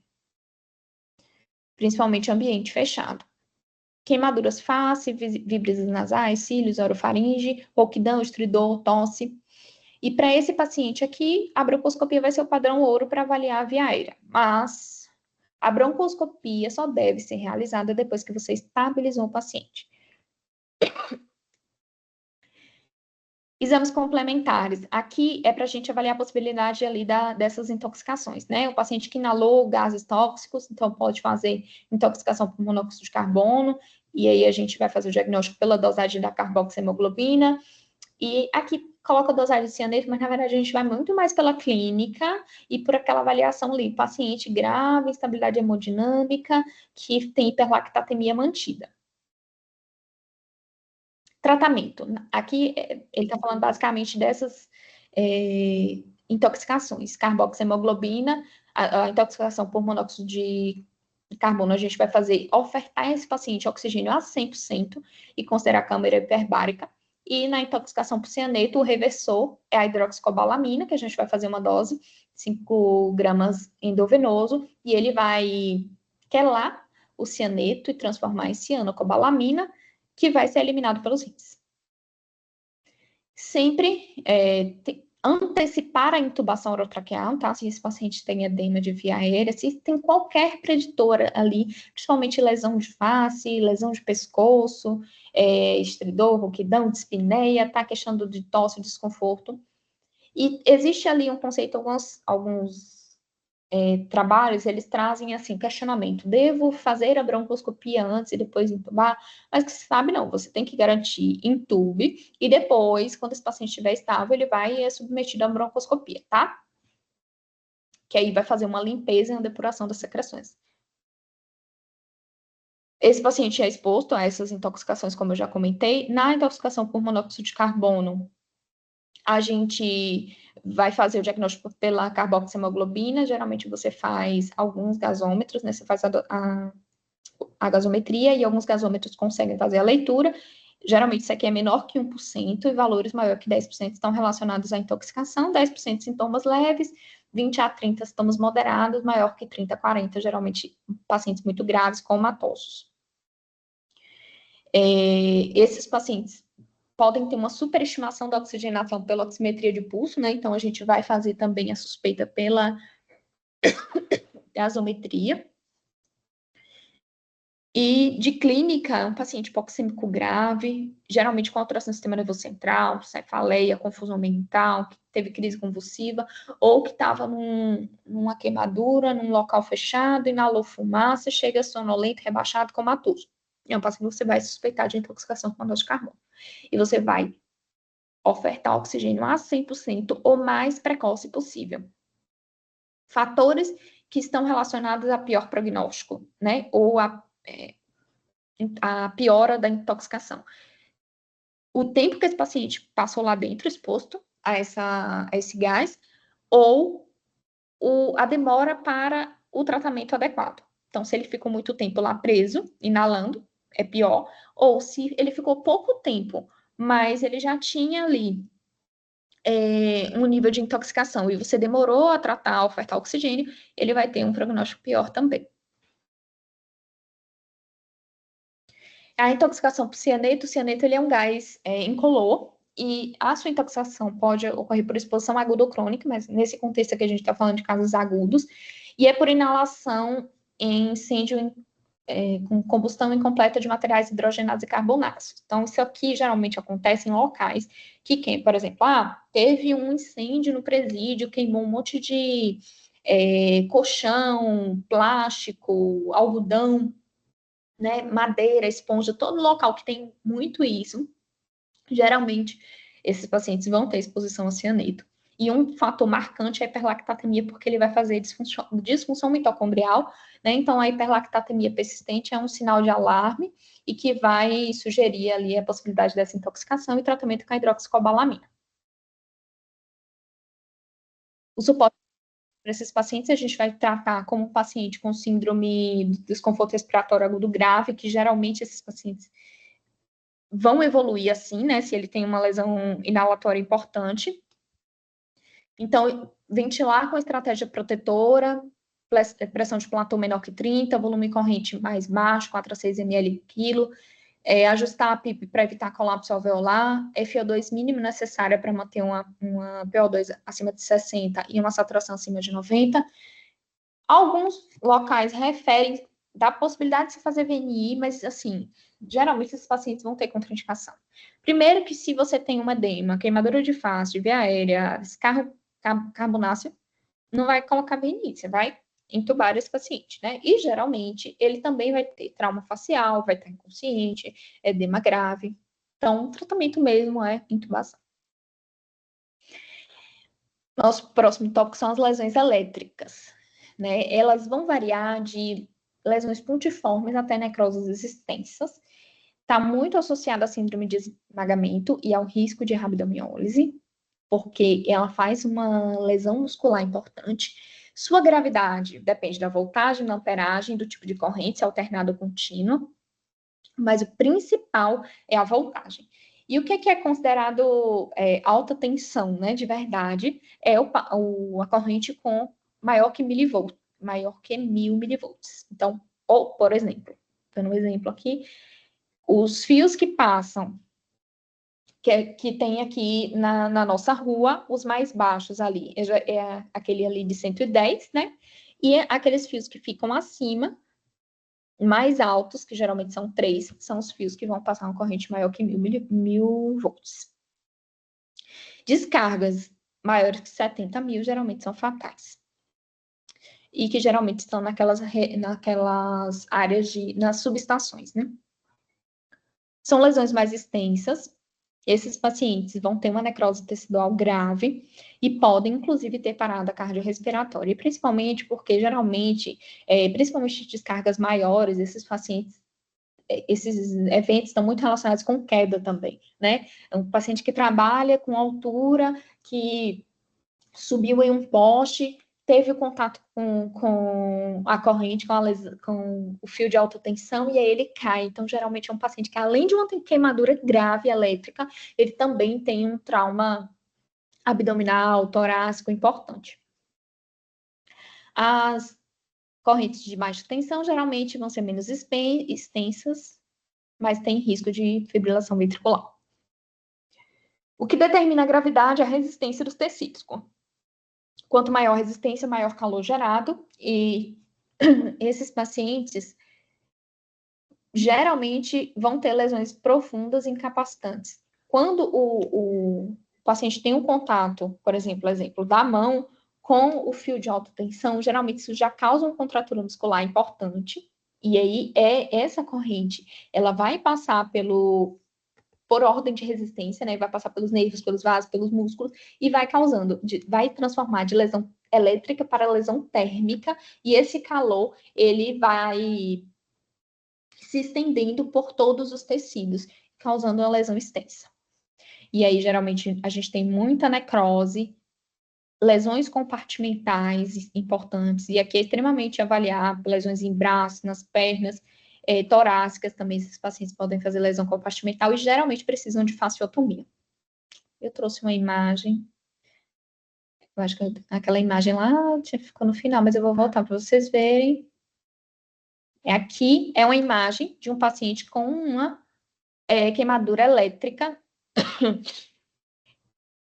Principalmente ambiente fechado. Queimaduras face, víbrices nasais, cílios, orofaringe, rouquidão, estridor, tosse. E para esse paciente aqui, a broncoscopia vai ser o padrão ouro para avaliar a via aérea. Mas a broncoscopia só deve ser realizada depois que você estabilizou o paciente. Exames complementares. Aqui é para a gente avaliar a possibilidade ali dessas intoxicações, né? O paciente que inalou gases tóxicos, então pode fazer intoxicação por monóxido de carbono, e aí a gente vai fazer o diagnóstico pela dosagem da carboxiemoglobina. E aqui coloca a dosagem de cianeto, mas na verdade a gente vai muito mais pela clínica e por aquela avaliação ali, paciente grave, instabilidade hemodinâmica, que tem hiperlactatemia mantida. Tratamento. Aqui ele está falando basicamente intoxicações, carboxiemoglobina, a intoxicação por monóxido de carbono, a gente vai ofertar esse paciente oxigênio a 100% e considerar a câmara hiperbárica. E na intoxicação por cianeto, o reversor é a hidroxicobalamina, que a gente vai fazer uma dose, 5 gramas endovenoso, e ele vai quelar o cianeto e transformar em cianocobalamina, que vai ser eliminado pelos rins. Sempre antecipar a intubação orotraqueal, tá? Se esse paciente tem edema de via aérea, se tem qualquer preditora ali, principalmente lesão de face, lesão de pescoço, estridor, rouquidão, dispneia, tá? Questão de tosse, desconforto. E existe ali um conceito, alguns trabalhos, eles trazem, assim, questionamento. Devo fazer a broncoscopia antes e depois intubar? Mas que se sabe, não. Você tem que garantir intube e depois, quando esse paciente estiver estável, ele vai ser submetido à broncoscopia, tá? Que aí vai fazer uma limpeza e uma depuração das secreções. Esse paciente é exposto a essas intoxicações, como eu já comentei. Na intoxicação por monóxido de carbono, a gente vai fazer o diagnóstico pela carboxiemoglobina. Geralmente você faz alguns gasômetros, né? Você faz a gasometria e alguns gasômetros conseguem fazer a leitura. Geralmente isso aqui é menor que 1% e valores maior que 10% estão relacionados à intoxicação, 10% sintomas leves, 20 a 30 sintomas moderados, maior que 30 a 40, geralmente pacientes muito graves, comatosos. Esses pacientes podem ter uma superestimação da oxigenação pela oximetria de pulso, né? Então, a gente vai fazer também a suspeita pela gasometria. E de clínica, um paciente hipoxêmico grave, geralmente com alteração do sistema nervoso central, cefaleia, confusão mental, que teve crise convulsiva, ou que estava numa queimadura, num local fechado, inalou fumaça, chega sonolento, rebaixado, comatoso. É um paciente que você vai suspeitar de intoxicação com monóxido de carbono. E você vai ofertar oxigênio a 100% o mais precoce possível. Fatores que estão relacionados a pior prognóstico, né? Ou a piora da intoxicação. O tempo que esse paciente passou lá dentro, exposto a esse gás, ou a demora para o tratamento adequado. Então, se ele ficou muito tempo lá preso, inalando, é pior. Ou se ele ficou pouco tempo, mas ele já tinha ali um nível de intoxicação e você demorou a tratar, a ofertar oxigênio, ele vai ter um prognóstico pior também. A intoxicação por cianeto, o cianeto ele é um gás incolor e a sua intoxicação pode ocorrer por exposição aguda ou crônica, mas nesse contexto aqui a gente está falando de casos agudos, e é por inalação em incêndio com combustão incompleta de materiais hidrogenados e carbonáceos. Então, isso aqui geralmente acontece em locais que, por exemplo, teve um incêndio no presídio, queimou um monte de colchão, plástico, algodão, né, madeira, esponja, todo local que tem muito isso, geralmente esses pacientes vão ter exposição a cianeto. E um fator marcante é a hiperlactatemia, porque ele vai fazer disfunção mitocondrial, né? Então, a hiperlactatemia persistente é um sinal de alarme e que vai sugerir ali a possibilidade dessa intoxicação e tratamento com a hidroxicobalamina. O suporte para esses pacientes a gente vai tratar como paciente com síndrome de desconforto respiratório agudo grave, que geralmente esses pacientes vão evoluir assim, né? Se ele tem uma lesão inalatória importante. Então, ventilar com estratégia protetora, pressão de platô menor que 30, volume corrente mais baixo, 4 a 6 ml por quilo, ajustar a PIP para evitar colapso alveolar, FO2 mínimo necessária para manter uma PO2 acima de 60 e uma saturação acima de 90. Alguns locais referem da possibilidade de se fazer VNI, mas, assim, geralmente esses pacientes vão ter contraindicação. Primeiro que se você tem uma edema, queimadura de face, de via aérea, carbonáceo, não vai colocar VNI, você vai entubar esse paciente, né? E, geralmente, ele também vai ter trauma facial, vai estar inconsciente, edema grave. Então, o tratamento mesmo é intubação. Nosso próximo tópico são as lesões elétricas, né? Elas vão variar de lesões pontiformes até necroses extensas. Está muito associada à síndrome de esmagamento e ao risco de rabdomiólise. porque ela faz uma lesão muscular importante. Sua gravidade depende da voltagem, da amperagem, do tipo de corrente, se é alternada ou contínua, mas o principal é a voltagem. E o que é considerado alta tensão, né, de verdade, é a corrente com maior que milivolts, maior que 1000 milivolts. Então, ou, por exemplo, dando um exemplo aqui, os fios que passam, que tem aqui na nossa rua, os mais baixos ali, é aquele ali de 110, né? E aqueles fios que ficam acima, mais altos, que geralmente são 3, são os fios que vão passar uma corrente maior que 1000 volts. Descargas maiores que 70 mil geralmente são fatais. E que geralmente estão naquelas áreas nas subestações, né? São lesões mais extensas. Esses pacientes vão ter uma necrose tecidual grave e podem, inclusive, ter parada cardiorrespiratória, e principalmente porque, geralmente, principalmente descargas maiores, esses pacientes, esses eventos estão muito relacionados com queda também, né? É um paciente que trabalha com altura, que subiu em um poste, teve o contato com a corrente, com o fio de alta tensão, e aí ele cai. Então, geralmente é um paciente que, além de uma queimadura grave elétrica, ele também tem um trauma abdominal, torácico importante. As correntes de baixa tensão geralmente vão ser menos extensas, mas tem risco de fibrilação ventricular. O que determina a gravidade é a resistência dos tecidos. Quanto maior a resistência, maior calor gerado, e esses pacientes geralmente vão ter lesões profundas e incapacitantes. Quando o paciente tem um contato, por exemplo, da mão com o fio de alta tensão, geralmente isso já causa uma contratura muscular importante, e aí essa corrente, ela vai passar por ordem de resistência, né? Vai passar pelos nervos, pelos vasos, pelos músculos e vai vai transformar de lesão elétrica para lesão térmica, e esse calor, ele vai se estendendo por todos os tecidos, causando uma lesão extensa. E aí, geralmente, a gente tem muita necrose, lesões compartimentais importantes, e aqui é extremamente avaliar lesões em braços, nas pernas, torácicas também, esses pacientes podem fazer lesão compartimental e geralmente precisam de fasciotomia. Eu trouxe uma imagem, eu acho que aquela imagem lá ficou no final, mas eu vou voltar para vocês verem. Aqui é uma imagem de um paciente com uma queimadura elétrica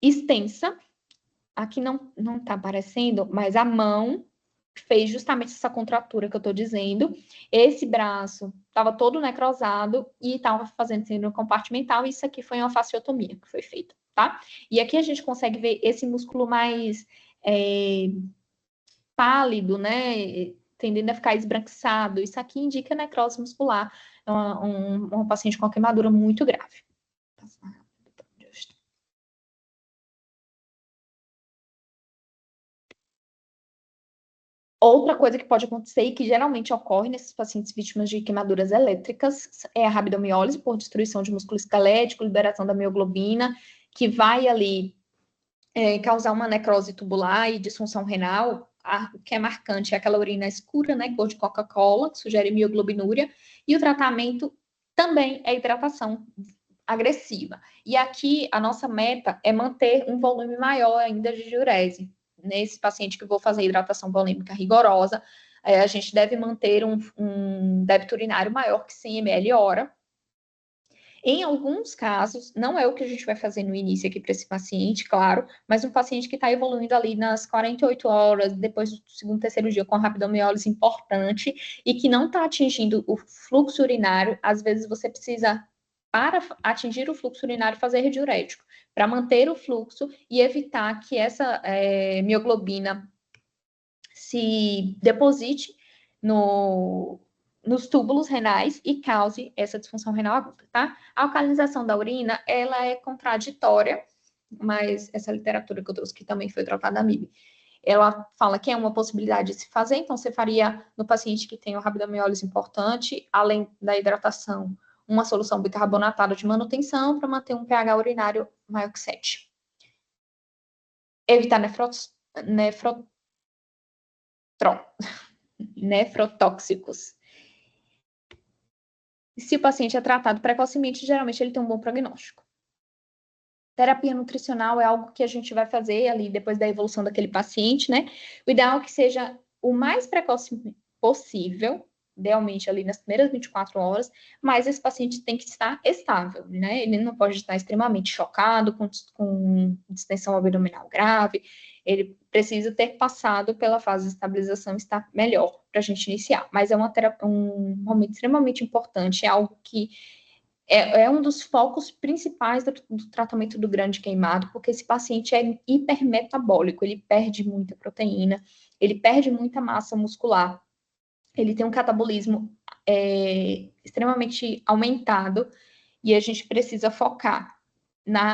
extensa. Aqui não está aparecendo, mas a mão fez justamente essa contratura que eu estou dizendo. Esse braço estava todo necrosado e estava fazendo síndrome compartimental. Isso aqui foi uma fasciotomia que foi feita, tá? E aqui a gente consegue ver esse músculo mais pálido, né? Tendendo a ficar esbranquiçado. Isso aqui indica necrose muscular. É um paciente com uma queimadura muito grave. Outra coisa que pode acontecer e que geralmente ocorre nesses pacientes vítimas de queimaduras elétricas é a rabdomiólise por destruição de músculo esquelético, liberação da mioglobina, que vai ali causar uma necrose tubular e disfunção renal. O que é marcante é aquela urina escura, né, cor de Coca-Cola, que sugere mioglobinúria, e o tratamento também é hidratação agressiva. E aqui a nossa meta é manter um volume maior ainda de diurese. Nesse paciente que eu vou fazer hidratação volêmica rigorosa, a gente deve manter um débito urinário maior que 100 ml hora. Em alguns casos, não é o que a gente vai fazer no início aqui para esse paciente, claro, mas um paciente que está evoluindo ali nas 48 horas, depois do segundo, terceiro dia, com a rabdomiólise importante e que não está atingindo o fluxo urinário, às vezes você precisa, para atingir o fluxo urinário, fazer diurético, para manter o fluxo e evitar que essa mioglobina se deposite nos túbulos renais e cause essa disfunção renal aguda, tá? A alcalinização da urina, ela é contraditória, mas essa literatura que eu trouxe, que também foi tratada na MIB, ela fala que é uma possibilidade de se fazer, então você faria no paciente que tem o rabdomiólise importante, além da hidratação, uma solução bicarbonatada de manutenção para manter um pH urinário maior que 7. Evitar nefrotóxicos. Se o paciente é tratado precocemente, geralmente ele tem um bom prognóstico. Terapia nutricional é algo que a gente vai fazer ali depois da evolução daquele paciente, né? O ideal é que seja o mais precoce possível, idealmente ali nas primeiras 24 horas, mas esse paciente tem que estar estável, né? Ele não pode estar extremamente chocado, com distensão abdominal grave, ele precisa ter passado pela fase de estabilização e estar melhor para a gente iniciar. Mas é um momento extremamente importante, é algo que é um dos focos principais do tratamento do grande queimado, porque esse paciente é hipermetabólico, ele perde muita proteína, ele perde muita massa muscular, ele tem um catabolismo extremamente aumentado e a gente precisa focar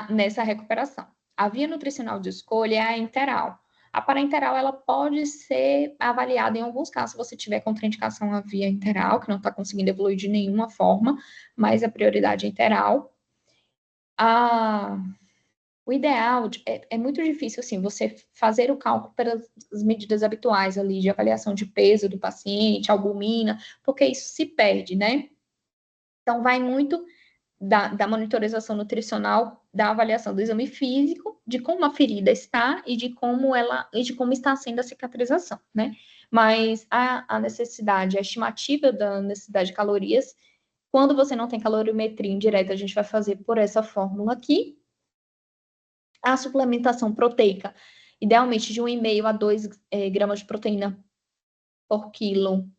nessa recuperação. A via nutricional de escolha é a enteral. A parenteral, ela pode ser avaliada em alguns casos, se você tiver contraindicação à via enteral, que não está conseguindo evoluir de nenhuma forma, mas a prioridade é enteral. O ideal é muito difícil, assim, você fazer o cálculo pelas medidas habituais ali, de avaliação de peso do paciente, albumina, porque isso se perde, né? Então, vai muito da monitorização nutricional, da avaliação do exame físico, de como a ferida está e de como está sendo a cicatrização, né? Mas a necessidade, a estimativa da necessidade de calorias, quando você não tem calorimetria indireta, a gente vai fazer por essa fórmula aqui. A suplementação proteica, idealmente de 1,5 a 2 gramas de proteína por quilo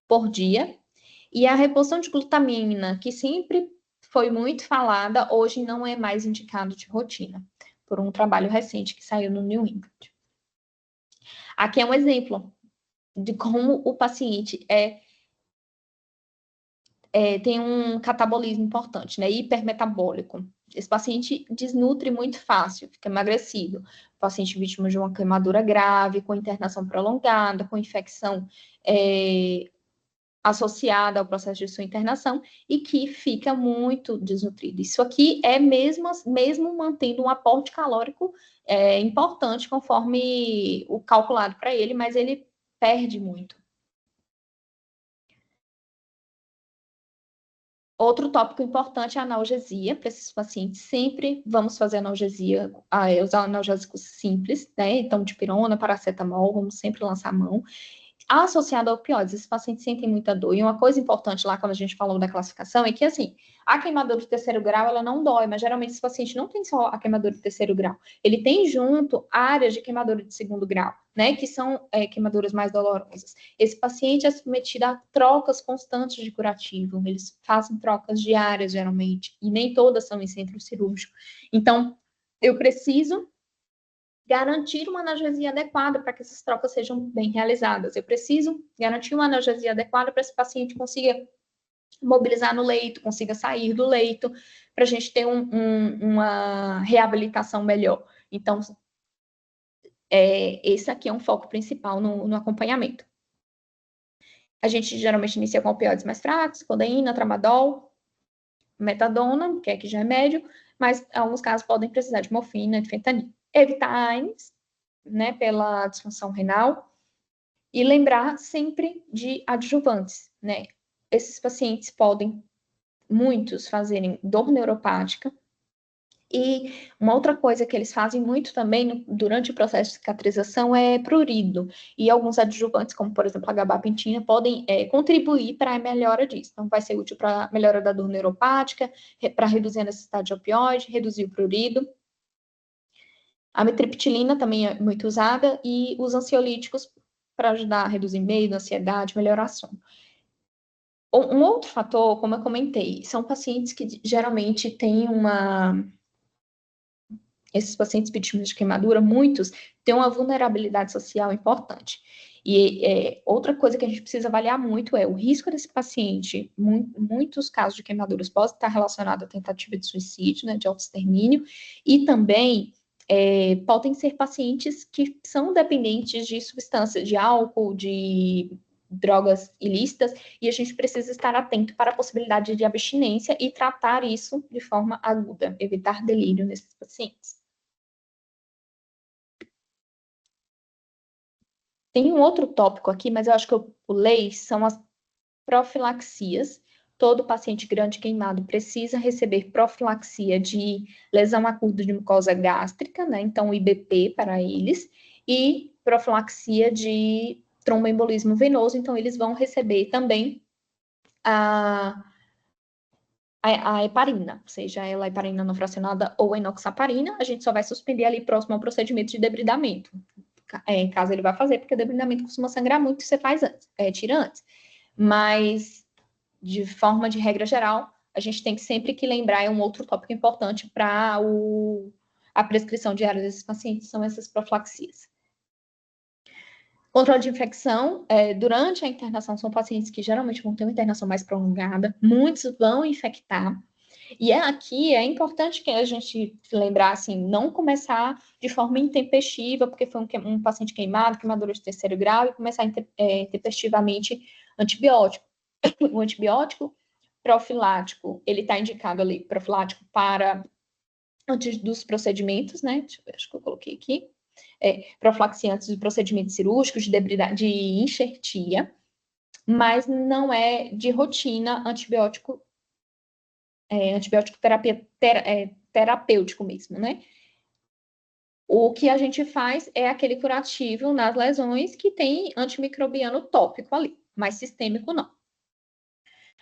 por dia. E a reposição de glutamina, que sempre foi muito falada, hoje não é mais indicado de rotina, por um trabalho recente que saiu no New England. Aqui é um exemplo de como o paciente tem um catabolismo importante, né? Hipermetabólico. Esse paciente desnutre muito fácil, fica emagrecido. O paciente vítima de uma queimadura grave, com internação prolongada, com infecção associada ao processo de sua internação e que fica muito desnutrido. Isso aqui é mesmo mantendo um aporte calórico importante conforme o calculado para ele, mas ele perde muito. Outro tópico importante é a analgesia para esses pacientes. Sempre vamos fazer analgesia, usar analgésicos simples, né? Então, dipirona, paracetamol, vamos sempre lançar a mão. Associado a opioides, esses pacientes sentem muita dor. E uma coisa importante lá, quando a gente falou da classificação, é que, assim, a queimadura de terceiro grau, ela não dói, mas geralmente esse paciente não tem só a queimadura de terceiro grau. Ele tem junto áreas de queimadura de segundo grau, né, que são queimaduras mais dolorosas. Esse paciente é submetido a trocas constantes de curativo. Eles fazem trocas diárias, geralmente, e nem todas são em centro cirúrgico. Então, eu preciso garantir uma analgesia adequada para que essas trocas sejam bem realizadas. Eu preciso garantir uma analgesia adequada para esse paciente consiga mobilizar no leito, consiga sair do leito, para a gente ter uma reabilitação melhor. Então, esse aqui é um foco principal no acompanhamento. A gente geralmente inicia com opioides mais fracos, codeína, tramadol, metadona, que aqui já é médio, mas em alguns casos podem precisar de morfina, de fentanil. Evitar AINES, né, pela disfunção renal, e lembrar sempre de adjuvantes, né? Esses pacientes podem, muitos, fazerem dor neuropática, e uma outra coisa que eles fazem muito também durante o processo de cicatrização é prurido, e alguns adjuvantes, como por exemplo a gabapentina, podem contribuir para a melhora disso. Então, vai ser útil para a melhora da dor neuropática, para reduzir a necessidade de opioide, reduzir o prurido. A mitriptilina também é muito usada, e os ansiolíticos para ajudar a reduzir medo, ansiedade, melhorar sono. Um outro fator, como eu comentei, são pacientes que geralmente têm esses pacientes vítimas de queimadura, muitos têm uma vulnerabilidade social importante. E outra coisa que a gente precisa avaliar muito é o risco desse paciente. Muitos casos de queimaduras podem estar relacionados à tentativa de suicídio, né, de autoextermínio, e também podem ser pacientes que são dependentes de substâncias, de álcool, de drogas ilícitas, e a gente precisa estar atento para a possibilidade de abstinência e tratar isso de forma aguda, evitar delírio nesses pacientes. Tem um outro tópico aqui, mas eu acho que eu pulei, são as profilaxias. Todo paciente grande queimado precisa receber profilaxia de lesão aguda de mucosa gástrica, né? Então, IBP para eles, e profilaxia de tromboembolismo venoso. Então, eles vão receber também a heparina, seja ela heparina não fracionada ou enoxaparina. A gente só vai suspender ali próximo ao procedimento de debridamento, caso ele vá fazer, porque o debridamento costuma sangrar muito, você faz antes, tira antes. Mas, de forma de regra geral, a gente tem que sempre que lembrar, é um outro tópico importante para a prescrição diária desses pacientes, são essas profilaxias. Controle de infecção, durante a internação, são pacientes que geralmente vão ter uma internação mais prolongada, muitos vão infectar, e aqui é importante que a gente lembrar, assim, não começar de forma intempestiva, porque foi um paciente queimado, queimadura de terceiro grau, e começar intempestivamente antibiótico. O antibiótico profilático, ele está indicado ali, profilático para antes dos procedimentos, né? Deixa eu ver, acho que eu coloquei aqui. Profilaxia antes dos procedimentos cirúrgicos, de enxertia, mas não é de rotina antibiótico terapêutico mesmo, né? O que a gente faz é aquele curativo nas lesões que tem antimicrobiano tópico ali, mas sistêmico não.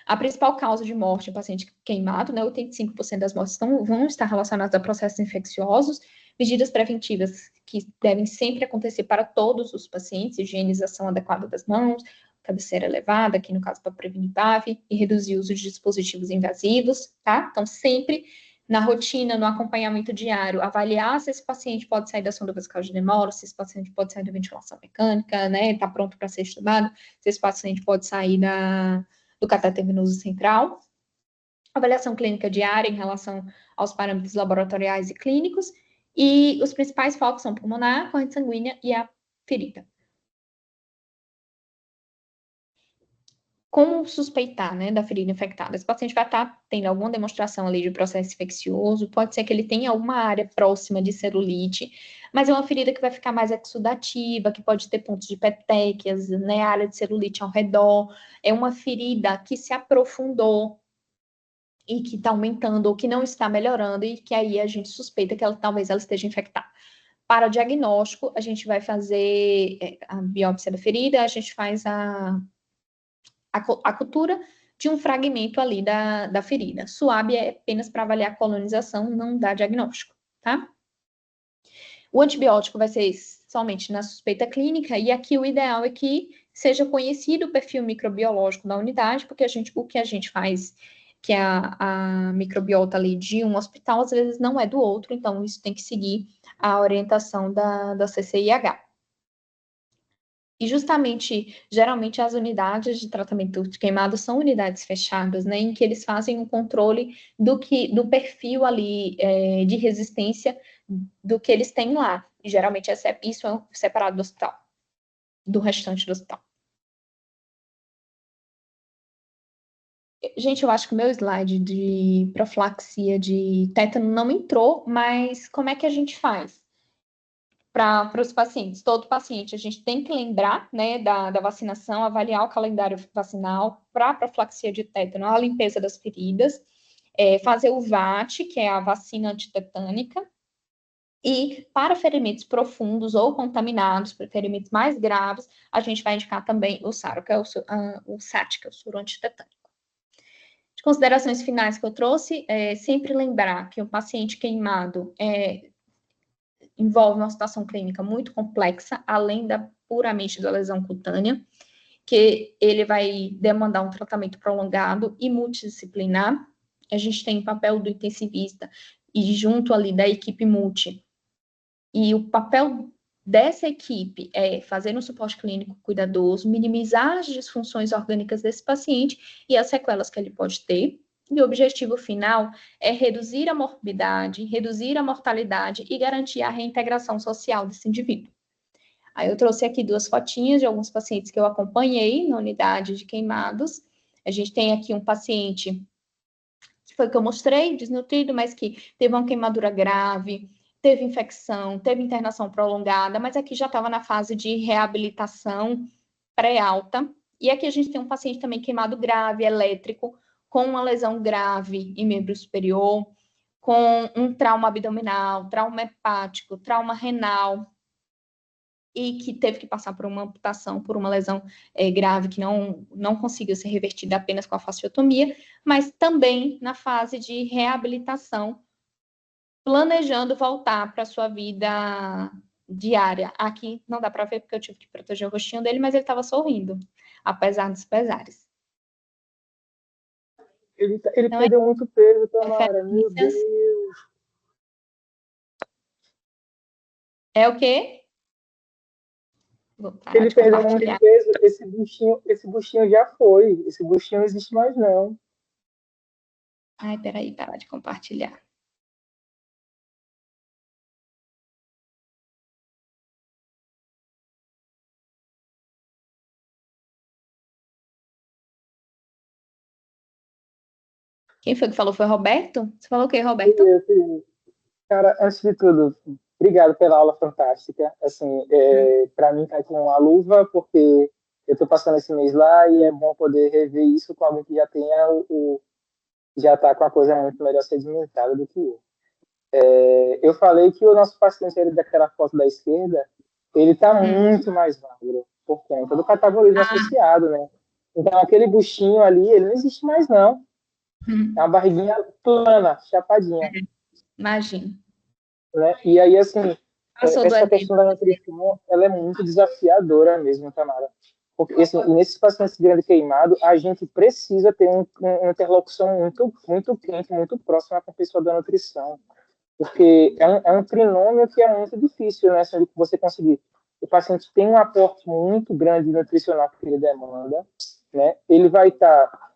A principal causa de morte em paciente queimado, né, 85% das mortes vão estar relacionadas a processos infecciosos, medidas preventivas que devem sempre acontecer para todos os pacientes, higienização adequada das mãos, cabeceira elevada, aqui no caso para prevenir PAV, e reduzir o uso de dispositivos invasivos, tá? Então, sempre na rotina, no acompanhamento diário, avaliar se esse paciente pode sair da sonda vesical de Demoro, se esse paciente pode sair da ventilação mecânica, né, tá pronto para ser estudado, se esse paciente pode sair do catéter venoso central, avaliação clínica diária em relação aos parâmetros laboratoriais e clínicos, e os principais focos são pulmonar, corrente sanguínea e a ferida. Como suspeitar, né, da ferida infectada? Esse paciente vai estar tendo alguma demonstração ali de processo infeccioso, pode ser que ele tenha alguma área próxima de celulite, mas é uma ferida que vai ficar mais exudativa, que pode ter pontos de petequias, né, área de celulite ao redor, é uma ferida que se aprofundou e que está aumentando ou que não está melhorando e que aí a gente suspeita que talvez ela esteja infectada. Para o diagnóstico, a gente vai fazer a biópsia da ferida, a gente faz a cultura de um fragmento ali da ferida. SUAB é apenas para avaliar a colonização, não dá diagnóstico, tá? O antibiótico vai ser somente na suspeita clínica, e aqui o ideal é que seja conhecido o perfil microbiológico da unidade, porque o que a gente faz, que é a microbiota ali de um hospital, às vezes não é do outro, então isso tem que seguir a orientação da CCIH. E justamente, geralmente, as unidades de tratamento de queimados são unidades fechadas, né, em que eles fazem um controle do perfil ali de resistência do que eles têm lá. E, geralmente, isso é separado do hospital, do restante do hospital. Gente, eu acho que o meu slide de profilaxia de tétano não entrou, mas como é que a gente faz? Para os pacientes, todo paciente, a gente tem que lembrar, né, da vacinação, avaliar o calendário vacinal para a profilaxia de tétano, a limpeza das feridas, fazer o VAT, que é a vacina antitetânica, e para ferimentos profundos ou contaminados, para ferimentos mais graves, a gente vai indicar também o SARO, que é o SAT, que é o soro antitetânico. De considerações finais que eu trouxe, sempre lembrar que o paciente queimado envolve uma situação clínica muito complexa, além puramente da lesão cutânea, que ele vai demandar um tratamento prolongado e multidisciplinar. A gente tem o papel do intensivista e junto ali da equipe multi. E o papel dessa equipe é fazer um suporte clínico cuidadoso, minimizar as disfunções orgânicas desse paciente e as sequelas que ele pode ter. E o objetivo final é reduzir a morbidade, reduzir a mortalidade e garantir a reintegração social desse indivíduo. Aí eu trouxe aqui 2 fotinhas de alguns pacientes que eu acompanhei na unidade de queimados. A gente tem aqui um paciente que foi que eu mostrei, desnutrido, mas que teve uma queimadura grave, teve infecção, teve internação prolongada, mas aqui já estava na fase de reabilitação pré-alta. E aqui a gente tem um paciente também queimado grave, elétrico, com uma lesão grave em membro superior, com um trauma abdominal, trauma hepático, trauma renal, e que teve que passar por uma amputação, por uma lesão grave que não conseguiu ser revertida apenas com a fasciotomia, mas também na fase de reabilitação, planejando voltar para a sua vida diária. Aqui não dá para ver porque eu tive que proteger o rostinho dele, mas ele estava sorrindo, apesar dos pesares. Ele então, perdeu muito peso, Tamara, meu Deus. É o quê? Ele perdeu muito peso, esse buchinho já foi, esse buchinho não existe mais não. Ai, peraí, parar de compartilhar. Quem foi que falou? Foi Roberto? Você falou o quê, Roberto? Cara, antes de tudo, obrigado pela aula fantástica. Assim, para mim tá com uma luva, porque eu estou passando esse mês lá e é bom poder rever isso com alguém que já tenha já está com a coisa muito melhor sedimentada do que eu. Eu falei que o nosso paciente ele daquela foto da esquerda, ele está muito mais magro por conta do catabolismo associado, né? Então aquele buchinho ali, ele não existe mais não. É uma barriguinha plana, chapadinha. Imagina. Né? E aí, assim, essa questão da nutrição, ela é muito desafiadora mesmo, Tamara. Porque, assim, nesses pacientes de grande queimado, a gente precisa ter uma interlocução muito quente, muito próxima com a pessoa da nutrição. Porque é um trinômio que é muito difícil, né? Assim, você conseguir. O paciente tem um aporte muito grande nutricional que ele demanda, né? Ele vai estar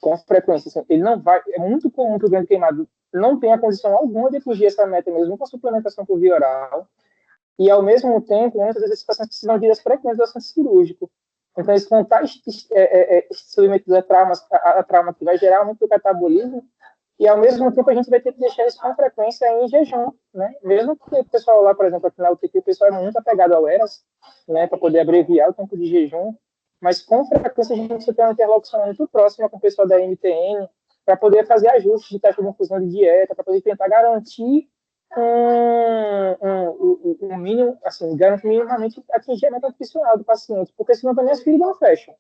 com frequência, assim, ele não vai, é muito comum que o grande queimado não tenha condição alguma de atingir essa meta mesmo com a suplementação por via oral, e ao mesmo tempo, muitas vezes esses pacientes precisam de dias frequentes do centro cirúrgico. Então, eles vão estar submetidos a trauma que vai gerar aumento do catabolismo, e ao mesmo tempo a gente vai ter que deixar isso com frequência em jejum, né? Mesmo que o pessoal lá, por exemplo, aqui na UTP, o pessoal é muito apegado ao ERAS, né, para poder abreviar o tempo de jejum, mas com frequência a gente precisa ter uma interlocução muito próxima com o pessoal da MTN para poder fazer ajustes de taxa de infusão de dieta, para poder tentar garantir um mínimo, assim, garantir minimamente atingir a meta nutricional do paciente, porque senão também as feridas não fecham,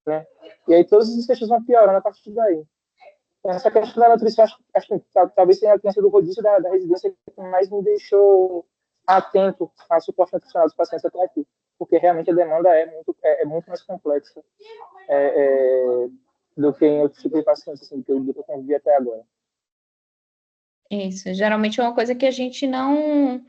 né? E aí todos os desfechos vão piorando a partir daí. Então, essa questão da nutrição, acho que talvez tenha sido o rodízio da residência que mais me deixou atento ao suporte nutricional dos pacientes até aqui, porque realmente a demanda é muito mais complexa do que em outros tipos de pacientes assim, que eu convivi até agora. Isso, geralmente é uma coisa que a gente não...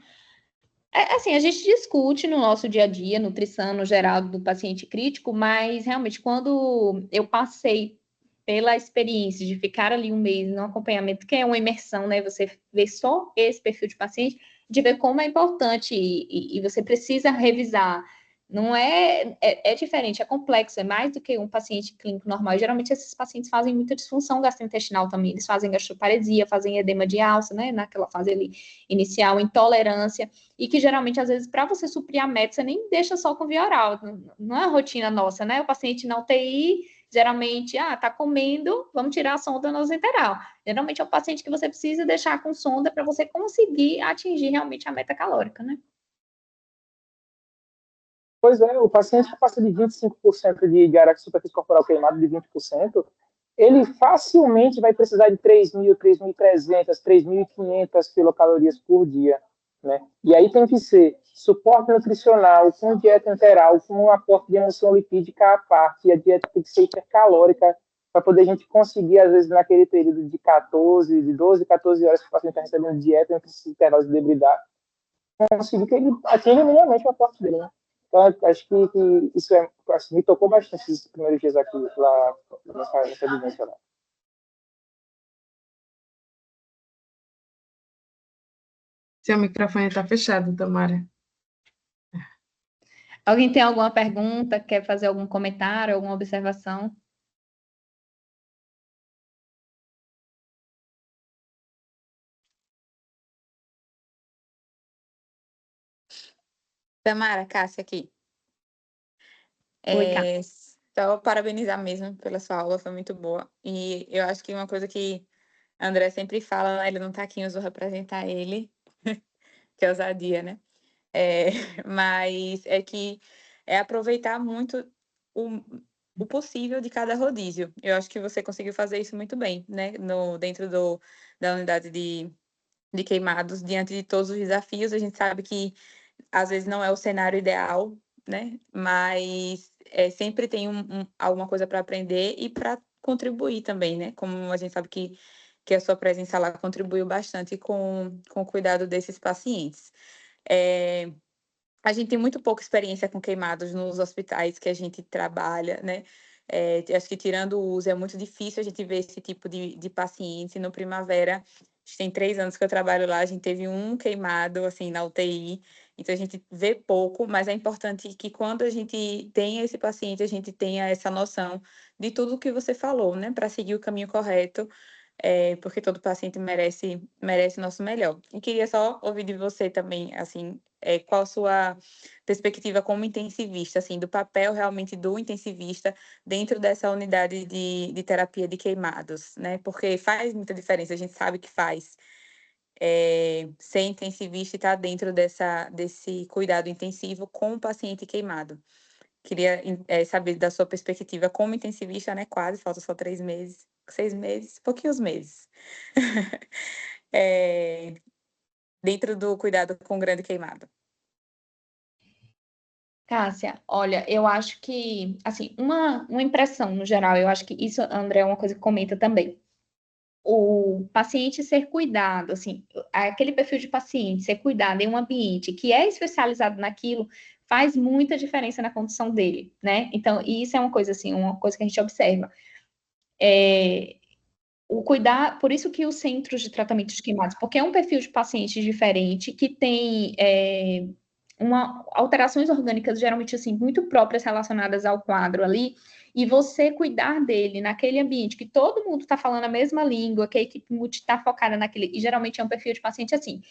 Assim, a gente discute no nosso dia a dia, nutrição no geral do paciente crítico, mas realmente quando eu passei pela experiência de ficar ali um mês no acompanhamento, que é uma imersão, né? Você vê só esse perfil de paciente, de ver como é importante e você precisa revisar. Não é diferente, é complexo, é mais do que um paciente clínico normal. E, geralmente esses pacientes fazem muita disfunção gastrointestinal também, eles fazem gastroparesia, fazem edema de alça, né? Naquela fase ali inicial, intolerância, e que geralmente, às vezes, para você suprir a meta, você nem deixa só com via oral, não é a rotina nossa, né? O paciente na UTI, geralmente, tá comendo, vamos tirar a sonda nasoenteral. Geralmente é o paciente que você precisa deixar com sonda para você conseguir atingir realmente a meta calórica, né? Pois é, o paciente que passa de 25% de área de superfície corporal queimada, de 20%, ele facilmente vai precisar de 3.000, 3.300, 3.500 quilocalorias por dia, né? E aí tem que ser suporte nutricional, com dieta enteral, com um aporte de emulsão lipídica à parte, e a dieta tem que ser hipercalórica, para poder a gente conseguir, às vezes, naquele período de 12, 14 horas que o paciente está recebendo dieta, entre esses intervalos de debridade, conseguir que ele atinja minimamente o aporte dele, né? Então, acho que isso assim, me tocou bastante nos primeiros dias aqui, lá nessa vivência lá. Seu microfone está fechado, Tamara. Alguém tem alguma pergunta, quer fazer algum comentário, alguma observação? Tamara, Cássia aqui. Oi, Cássia. Só parabenizar mesmo pela sua aula, foi muito boa. E eu acho que uma coisa que André sempre fala, né, ele não tá aqui, eu vou representar ele, que é ousadia, né? Mas é que é aproveitar muito o possível de cada rodízio. Eu acho que você conseguiu fazer isso muito bem, né? Dentro da unidade de queimados, diante de todos os desafios, a gente sabe que às vezes não é o cenário ideal, né? Mas sempre tem alguma coisa para aprender e para contribuir também, né? Como a gente sabe que a sua presença lá contribuiu bastante com o cuidado desses pacientes. A gente tem muito pouca experiência com queimados nos hospitais que a gente trabalha, né? Acho que tirando o uso, é muito difícil a gente ver esse tipo de paciente. No Primavera, tem 3 anos que eu trabalho lá, a gente teve um queimado, assim, na UTI. Então, a gente vê pouco, mas é importante que quando a gente tenha esse paciente, a gente tenha essa noção de tudo o que você falou, né? Para seguir o caminho correto, porque todo paciente merece o nosso melhor. E queria só ouvir de você também, assim, qual a sua perspectiva como intensivista, assim, do papel realmente do intensivista dentro dessa unidade de terapia de queimados, né? Porque faz muita diferença, a gente sabe que faz. Ser intensivista e estar dentro desse cuidado intensivo com o paciente queimado. Queria saber da sua perspectiva como intensivista, né? Quase, falta só 3 meses, 6 meses, pouquinhos meses. Dentro do cuidado com o grande queimado. Cássia, olha, eu acho que, assim, uma impressão no geral, eu acho que isso, André, é uma coisa que comenta também. O paciente ser cuidado, assim, aquele perfil de paciente ser cuidado em um ambiente que é especializado naquilo, faz muita diferença na condição dele, né? Então, isso é uma coisa, assim, uma coisa que a gente observa. O cuidar, por isso que os centros de tratamento de queimados, porque é um perfil de paciente diferente, que tem alterações orgânicas geralmente assim muito próprias relacionadas ao quadro ali, e você cuidar dele naquele ambiente que todo mundo está falando a mesma língua, que a equipe multi está focada naquele, e geralmente é um perfil de paciente assim,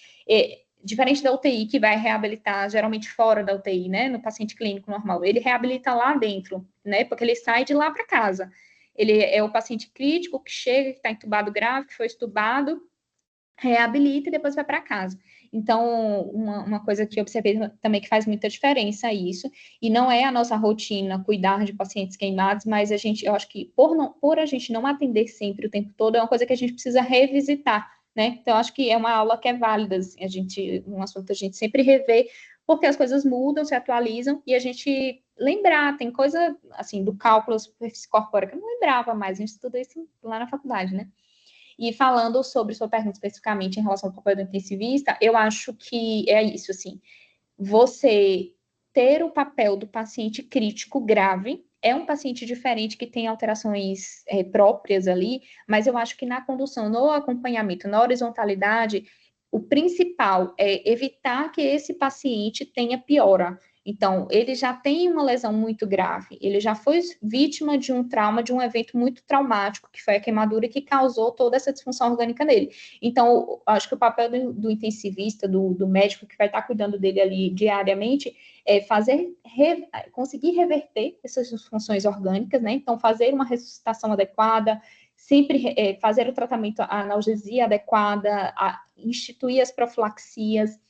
diferente da UTI, que vai reabilitar geralmente fora da UTI, né, no paciente clínico normal, ele reabilita lá dentro, né, porque ele sai de lá para casa. Ele é o paciente crítico que chega, que está entubado grave, que foi estubado, reabilita e depois vai para casa. Então, uma coisa que eu observei também que faz muita diferença isso, e não é a nossa rotina cuidar de pacientes queimados, mas eu acho que por a gente não atender sempre o tempo todo, é uma coisa que a gente precisa revisitar, né? Então, eu acho que é uma aula que é válida, assim, um assunto a gente sempre rever, porque as coisas mudam, se atualizam, e a gente lembrar, tem coisa, assim, do cálculo superfície corpórea, que eu não lembrava mais, a gente estuda isso lá na faculdade, né? E falando sobre sua pergunta especificamente em relação ao papel do intensivista, eu acho que é isso, assim, você ter o papel do paciente crítico grave, é um paciente diferente que tem alterações próprias ali, mas eu acho que na condução, no acompanhamento, na horizontalidade, o principal é evitar que esse paciente tenha piora. Então, ele já tem uma lesão muito grave, ele já foi vítima de um trauma, de um evento muito traumático, que foi a queimadura que causou toda essa disfunção orgânica nele. Então, acho que o papel do intensivista, do médico que vai estar cuidando dele ali diariamente, é conseguir reverter essas disfunções orgânicas, né? Então, fazer uma ressuscitação adequada, sempre fazer o tratamento, a analgesia adequada, instituir as profilaxias,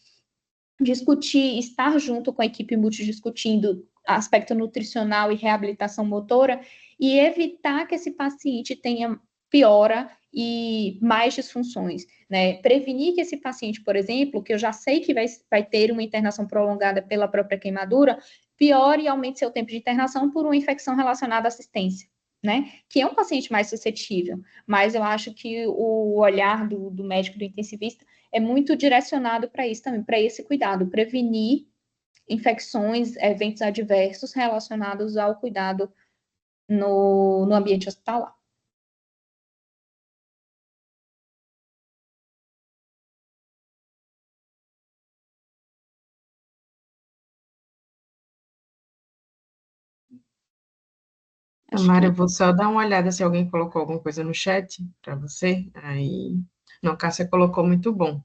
discutir, estar junto com a equipe multidiscutindo aspecto nutricional e reabilitação motora e evitar que esse paciente tenha piora e mais disfunções, né? Prevenir que esse paciente, por exemplo, que eu já sei que vai ter uma internação prolongada pela própria queimadura, piore e aumente seu tempo de internação por uma infecção relacionada à assistência, né? Que é um paciente mais suscetível, mas eu acho que o olhar do médico, do intensivista, é muito direcionado para isso também, para esse cuidado, prevenir infecções, eventos adversos relacionados ao cuidado no ambiente hospitalar. Tamara, eu vou só dar uma olhada se alguém colocou alguma coisa no chat para você. Aí, não, Cássia colocou muito bom.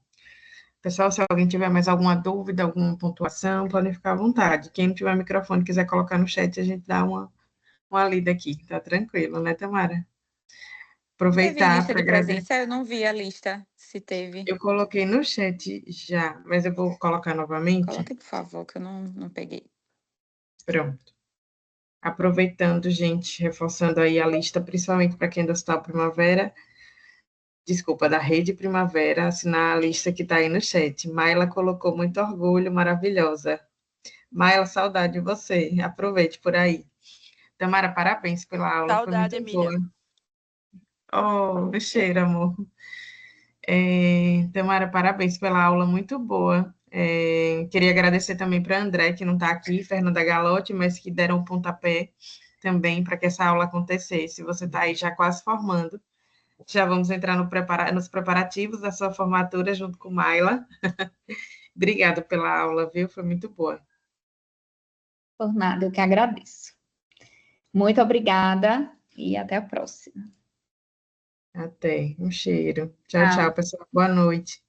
Pessoal, se alguém tiver mais alguma dúvida, alguma pontuação, podem ficar à vontade. Quem não tiver microfone, quiser colocar no chat, a gente dá uma lida aqui. Tá tranquilo, né, Tamara? Teve Aproveitar lista para de agradecer. presença? Eu não vi a lista, se teve. Eu coloquei no chat já, mas eu vou colocar novamente. Coloque, por favor, que eu não peguei. Pronto. Aproveitando, gente, reforçando aí a lista, principalmente para quem é do Hospital Primavera, desculpa, da Rede Primavera, assinar a lista que está aí no chat. Maila colocou muito orgulho, maravilhosa. Maila, saudade de você. Aproveite por aí. Tamara, parabéns pela aula, Saudade, foi muito Emília. boa. Oh, cheiro, amor. Tamara, parabéns pela aula, muito boa. Queria agradecer também para a André, que não está aqui, Fernanda Galotti, mas que deram um pontapé também para que essa aula acontecesse. Você está aí já quase formando. Já vamos entrar nos preparativos da sua formatura junto com Maila. Obrigada pela aula, viu? Foi muito boa. Por nada, eu que agradeço. Muito obrigada e até a próxima. Até. Um cheiro. Tchau, tchau, pessoal. Boa noite.